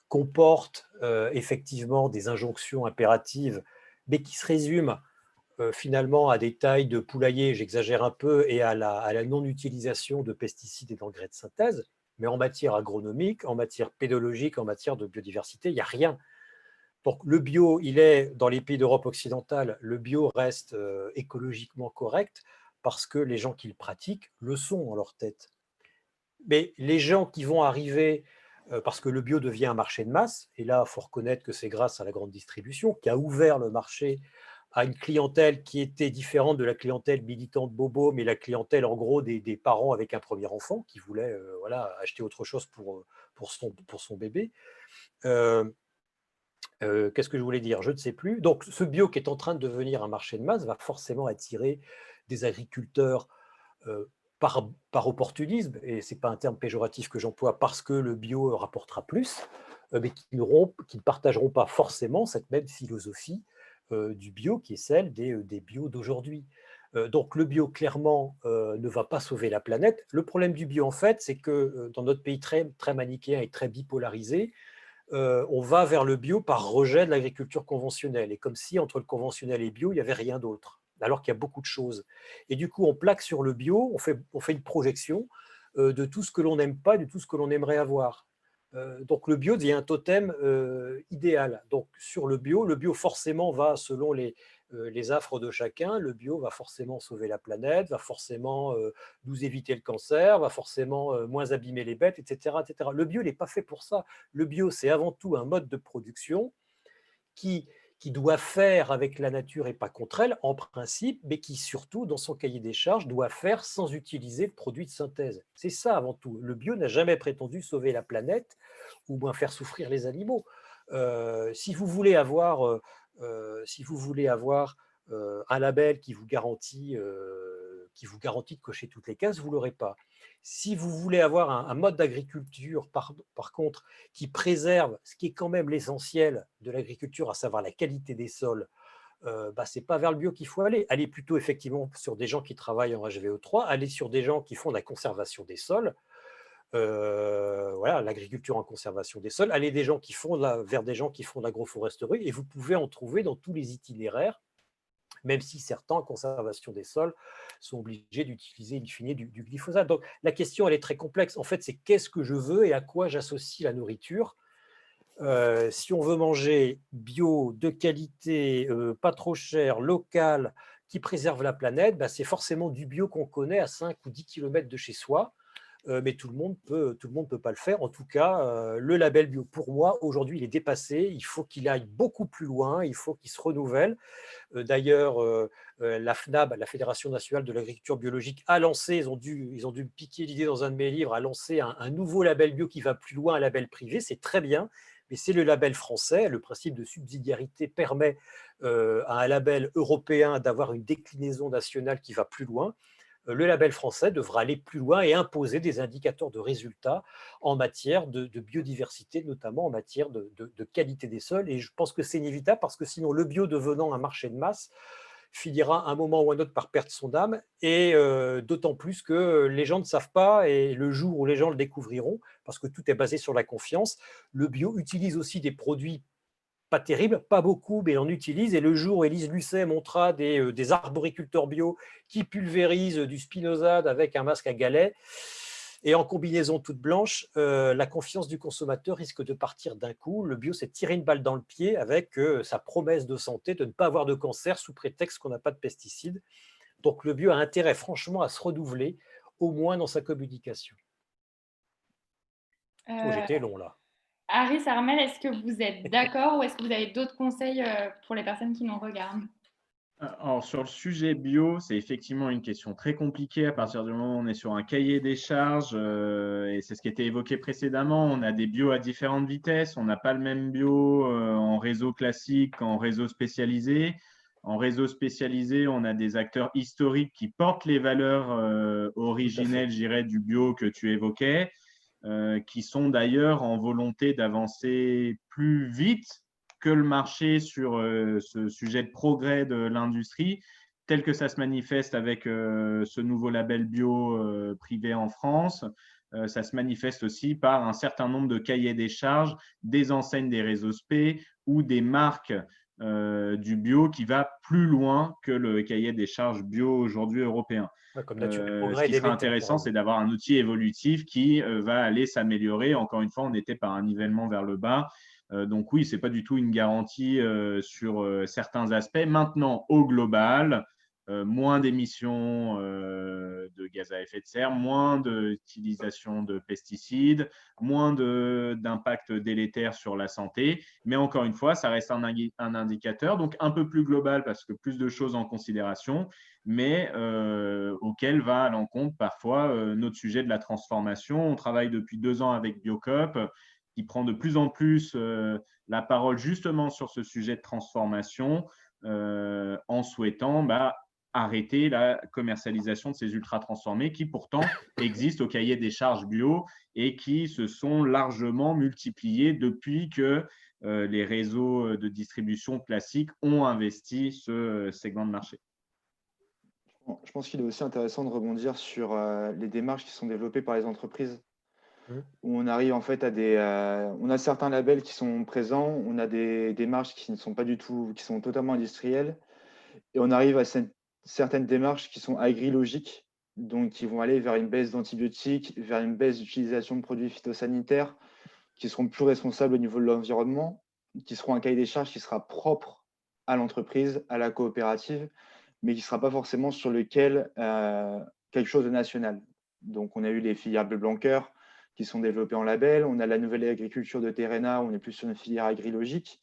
comporte effectivement des injonctions impératives, mais qui se résument finalement à des tailles de poulailler, j'exagère un peu, et à la non-utilisation de pesticides et d'engrais de synthèse. Mais en matière agronomique, en matière pédologique, en matière de biodiversité, il n'y a rien. Donc le bio, il est dans les pays d'Europe occidentale, le bio reste écologiquement correct parce que les gens qui le pratiquent le sont en leur tête. Mais les gens qui vont arriver, parce que le bio devient un marché de masse, et là, il faut reconnaître que c'est grâce à la grande distribution qui a ouvert le marché à une clientèle qui était différente de la clientèle militante bobo, mais la clientèle en gros des parents avec un premier enfant qui voulaient voilà, acheter autre chose pour son bébé. Qu'est-ce que je voulais dire? Je ne sais plus. Donc ce bio qui est en train de devenir un marché de masse va forcément attirer des agriculteurs euh, par opportunisme, et ce n'est pas un terme péjoratif que j'emploie parce que le bio rapportera plus, mais qui ne partageront pas forcément cette même philosophie du bio qui est celle des bio d'aujourd'hui. Donc le bio, clairement, ne va pas sauver la planète. Le problème du bio, en fait, c'est que dans notre pays très, très manichéen et très bipolarisé, on va vers le bio par rejet de l'agriculture conventionnelle. Et comme si entre le conventionnel et le bio, il n'y avait rien d'autre, alors qu'il y a beaucoup de choses. Et du coup, on plaque sur le bio, on fait une projection de tout ce que l'on n'aime pas, de tout ce que l'on aimerait avoir. Donc le bio devient un totem idéal. Donc sur le bio forcément va selon les affres de chacun, le bio va forcément sauver la planète, va forcément nous éviter le cancer, va forcément moins abîmer les bêtes, etc., etc. Le bio n'est pas fait pour ça. Le bio, c'est avant tout un mode de production qui, qui doit faire avec la nature et pas contre elle, en principe, mais qui surtout, dans son cahier des charges, doit faire sans utiliser de produits de synthèse. C'est ça avant tout. Le bio n'a jamais prétendu sauver la planète ou moins faire souffrir les animaux. Si vous voulez avoir, un label qui vous garantit de cocher toutes les cases, vous ne l'aurez pas. Si vous voulez avoir un mode d'agriculture, par contre, qui préserve ce qui est quand même l'essentiel de l'agriculture, à savoir la qualité des sols, ce n'est pas vers le bio qu'il faut aller. Aller plutôt effectivement sur des gens qui travaillent en HVE3, aller sur des gens qui font de la conservation des sols, voilà, l'agriculture en conservation des sols, aller vers des gens qui font de l'agroforesterie, et vous pouvez en trouver dans tous les itinéraires, même si certains, en conservation des sols, sont obligés d'utiliser in fine du glyphosate. Donc la question, elle est très complexe. En fait, c'est qu'est-ce que je veux et à quoi j'associe la nourriture. Si on veut manger bio, de qualité, pas trop cher, local, qui préserve la planète, c'est forcément du bio qu'on connaît à 5 ou 10 km de chez soi. Mais tout le monde peut pas le faire. En tout cas, le label bio, pour moi, aujourd'hui, il est dépassé. Il faut qu'il aille beaucoup plus loin. Il faut qu'il se renouvelle. D'ailleurs, la FNAB, la Fédération nationale de l'agriculture biologique, a lancé, ils ont dû piquer l'idée dans un de mes livres, a lancé un nouveau label bio qui va plus loin, un label privé. C'est très bien, mais c'est le label français. Le principe de subsidiarité permet à un label européen d'avoir une déclinaison nationale qui va plus loin. Le label français devra aller plus loin et imposer des indicateurs de résultats en matière de biodiversité, notamment en matière de qualité des sols. Et je pense que c'est inévitable parce que sinon, le bio devenant un marché de masse, finira un moment ou un autre par perdre son âme, et d'autant plus que les gens ne savent pas, et le jour où les gens le découvriront, parce que tout est basé sur la confiance, le bio utilise aussi des produits pas terribles, pas beaucoup, mais on utilise, et le jour où Élise Lucet montrera des arboriculteurs bio qui pulvérisent du spinosade avec un masque à galets, et en combinaison toute blanche, la confiance du consommateur risque de partir d'un coup. Le bio, c'est tirer une balle dans le pied avec sa promesse de santé, de ne pas avoir de cancer sous prétexte qu'on n'a pas de pesticides. Donc le bio a intérêt franchement à se renouveler, au moins dans sa communication. Oh, j'étais long là. Aris, Armel, est-ce que vous êtes d'accord ou est-ce que vous avez d'autres conseils pour les personnes qui nous regardent? Alors, sur le sujet bio, c'est effectivement une question très compliquée à partir du moment où on est sur un cahier des charges, et c'est ce qui était évoqué précédemment. On a des bio à différentes vitesses. On n'a pas le même bio en réseau classique qu'en réseau spécialisé. En réseau spécialisé, on a des acteurs historiques qui portent les valeurs originelles, je dirais, du bio que tu évoquais, qui sont d'ailleurs en volonté d'avancer plus vite que le marché sur ce sujet de progrès de l'industrie, tel que ça se manifeste avec ce nouveau label bio privé en France. Ça se manifeste aussi par un certain nombre de cahiers des charges, des enseignes des réseaux spé ou des marques du bio qui va plus loin que le cahier des charges bio aujourd'hui européen. Comme Nature et Ce Progrès et qui serait Déméter, intéressant, c'est d'avoir un outil évolutif qui va aller s'améliorer. Encore une fois, on était par un nivellement vers le bas. Donc oui, ce n'est pas du tout une garantie sur certains aspects. Maintenant, au global, moins d'émissions de gaz à effet de serre, moins d'utilisation de pesticides, moins d'impact délétère sur la santé. Mais encore une fois, ça reste un indicateur, donc un peu plus global parce que plus de choses en considération, mais auquel va à l'encontre parfois notre sujet de la transformation. On travaille depuis 2 ans avec Biocop, qui prend de plus en plus la parole justement sur ce sujet de transformation, en souhaitant arrêter la commercialisation de ces ultra transformés qui pourtant existent au cahier des charges bio et qui se sont largement multipliés depuis que les réseaux de distribution classiques ont investi ce segment de marché. Je pense qu'il est aussi intéressant de rebondir sur les démarches qui sont développées par les entreprises, où on arrive en fait on a certains labels qui sont présents, on a des démarches qui ne sont pas du tout, qui sont totalement industrielles, et on arrive à certaines démarches qui sont agri-logiques, donc qui vont aller vers une baisse d'antibiotiques, vers une baisse d'utilisation de produits phytosanitaires, qui seront plus responsables au niveau de l'environnement, qui seront un cahier des charges qui sera propre à l'entreprise, à la coopérative, mais qui ne sera pas forcément sur lequel quelque chose de national. Donc, on a eu les filières bleu blanc cœur qui sont développées en label. On a la nouvelle agriculture de Terrena, où on est plus sur une filière agri-logique.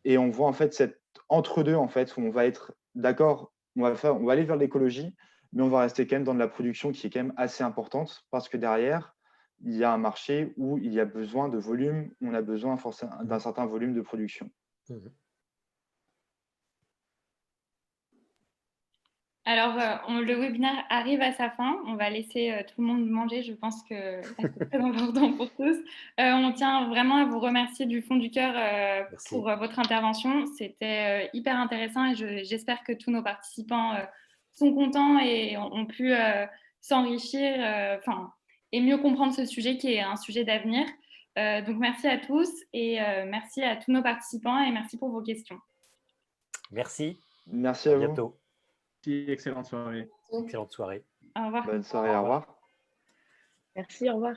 Et on voit en fait cet entre-deux, en fait, où on va être d'accord, on va aller vers l'écologie, mais on va rester quand même dans de la production qui est quand même assez importante, parce que derrière, il y a un marché où il y a besoin de volume, on a besoin d'un certain volume de production. Alors, le webinaire arrive à sa fin. On va laisser tout le monde manger. Je pense que c'est très important pour tous. On tient vraiment à vous remercier du fond du cœur pour votre intervention. C'était hyper intéressant et j'espère que tous nos participants sont contents et ont pu s'enrichir et mieux comprendre ce sujet qui est un sujet d'avenir. Donc, merci à tous et merci à tous nos participants et merci pour vos questions. Merci. Merci à vous. Bientôt. Excellente soirée. Excellente soirée. Au revoir. Bonne soirée, au revoir. Merci, au revoir.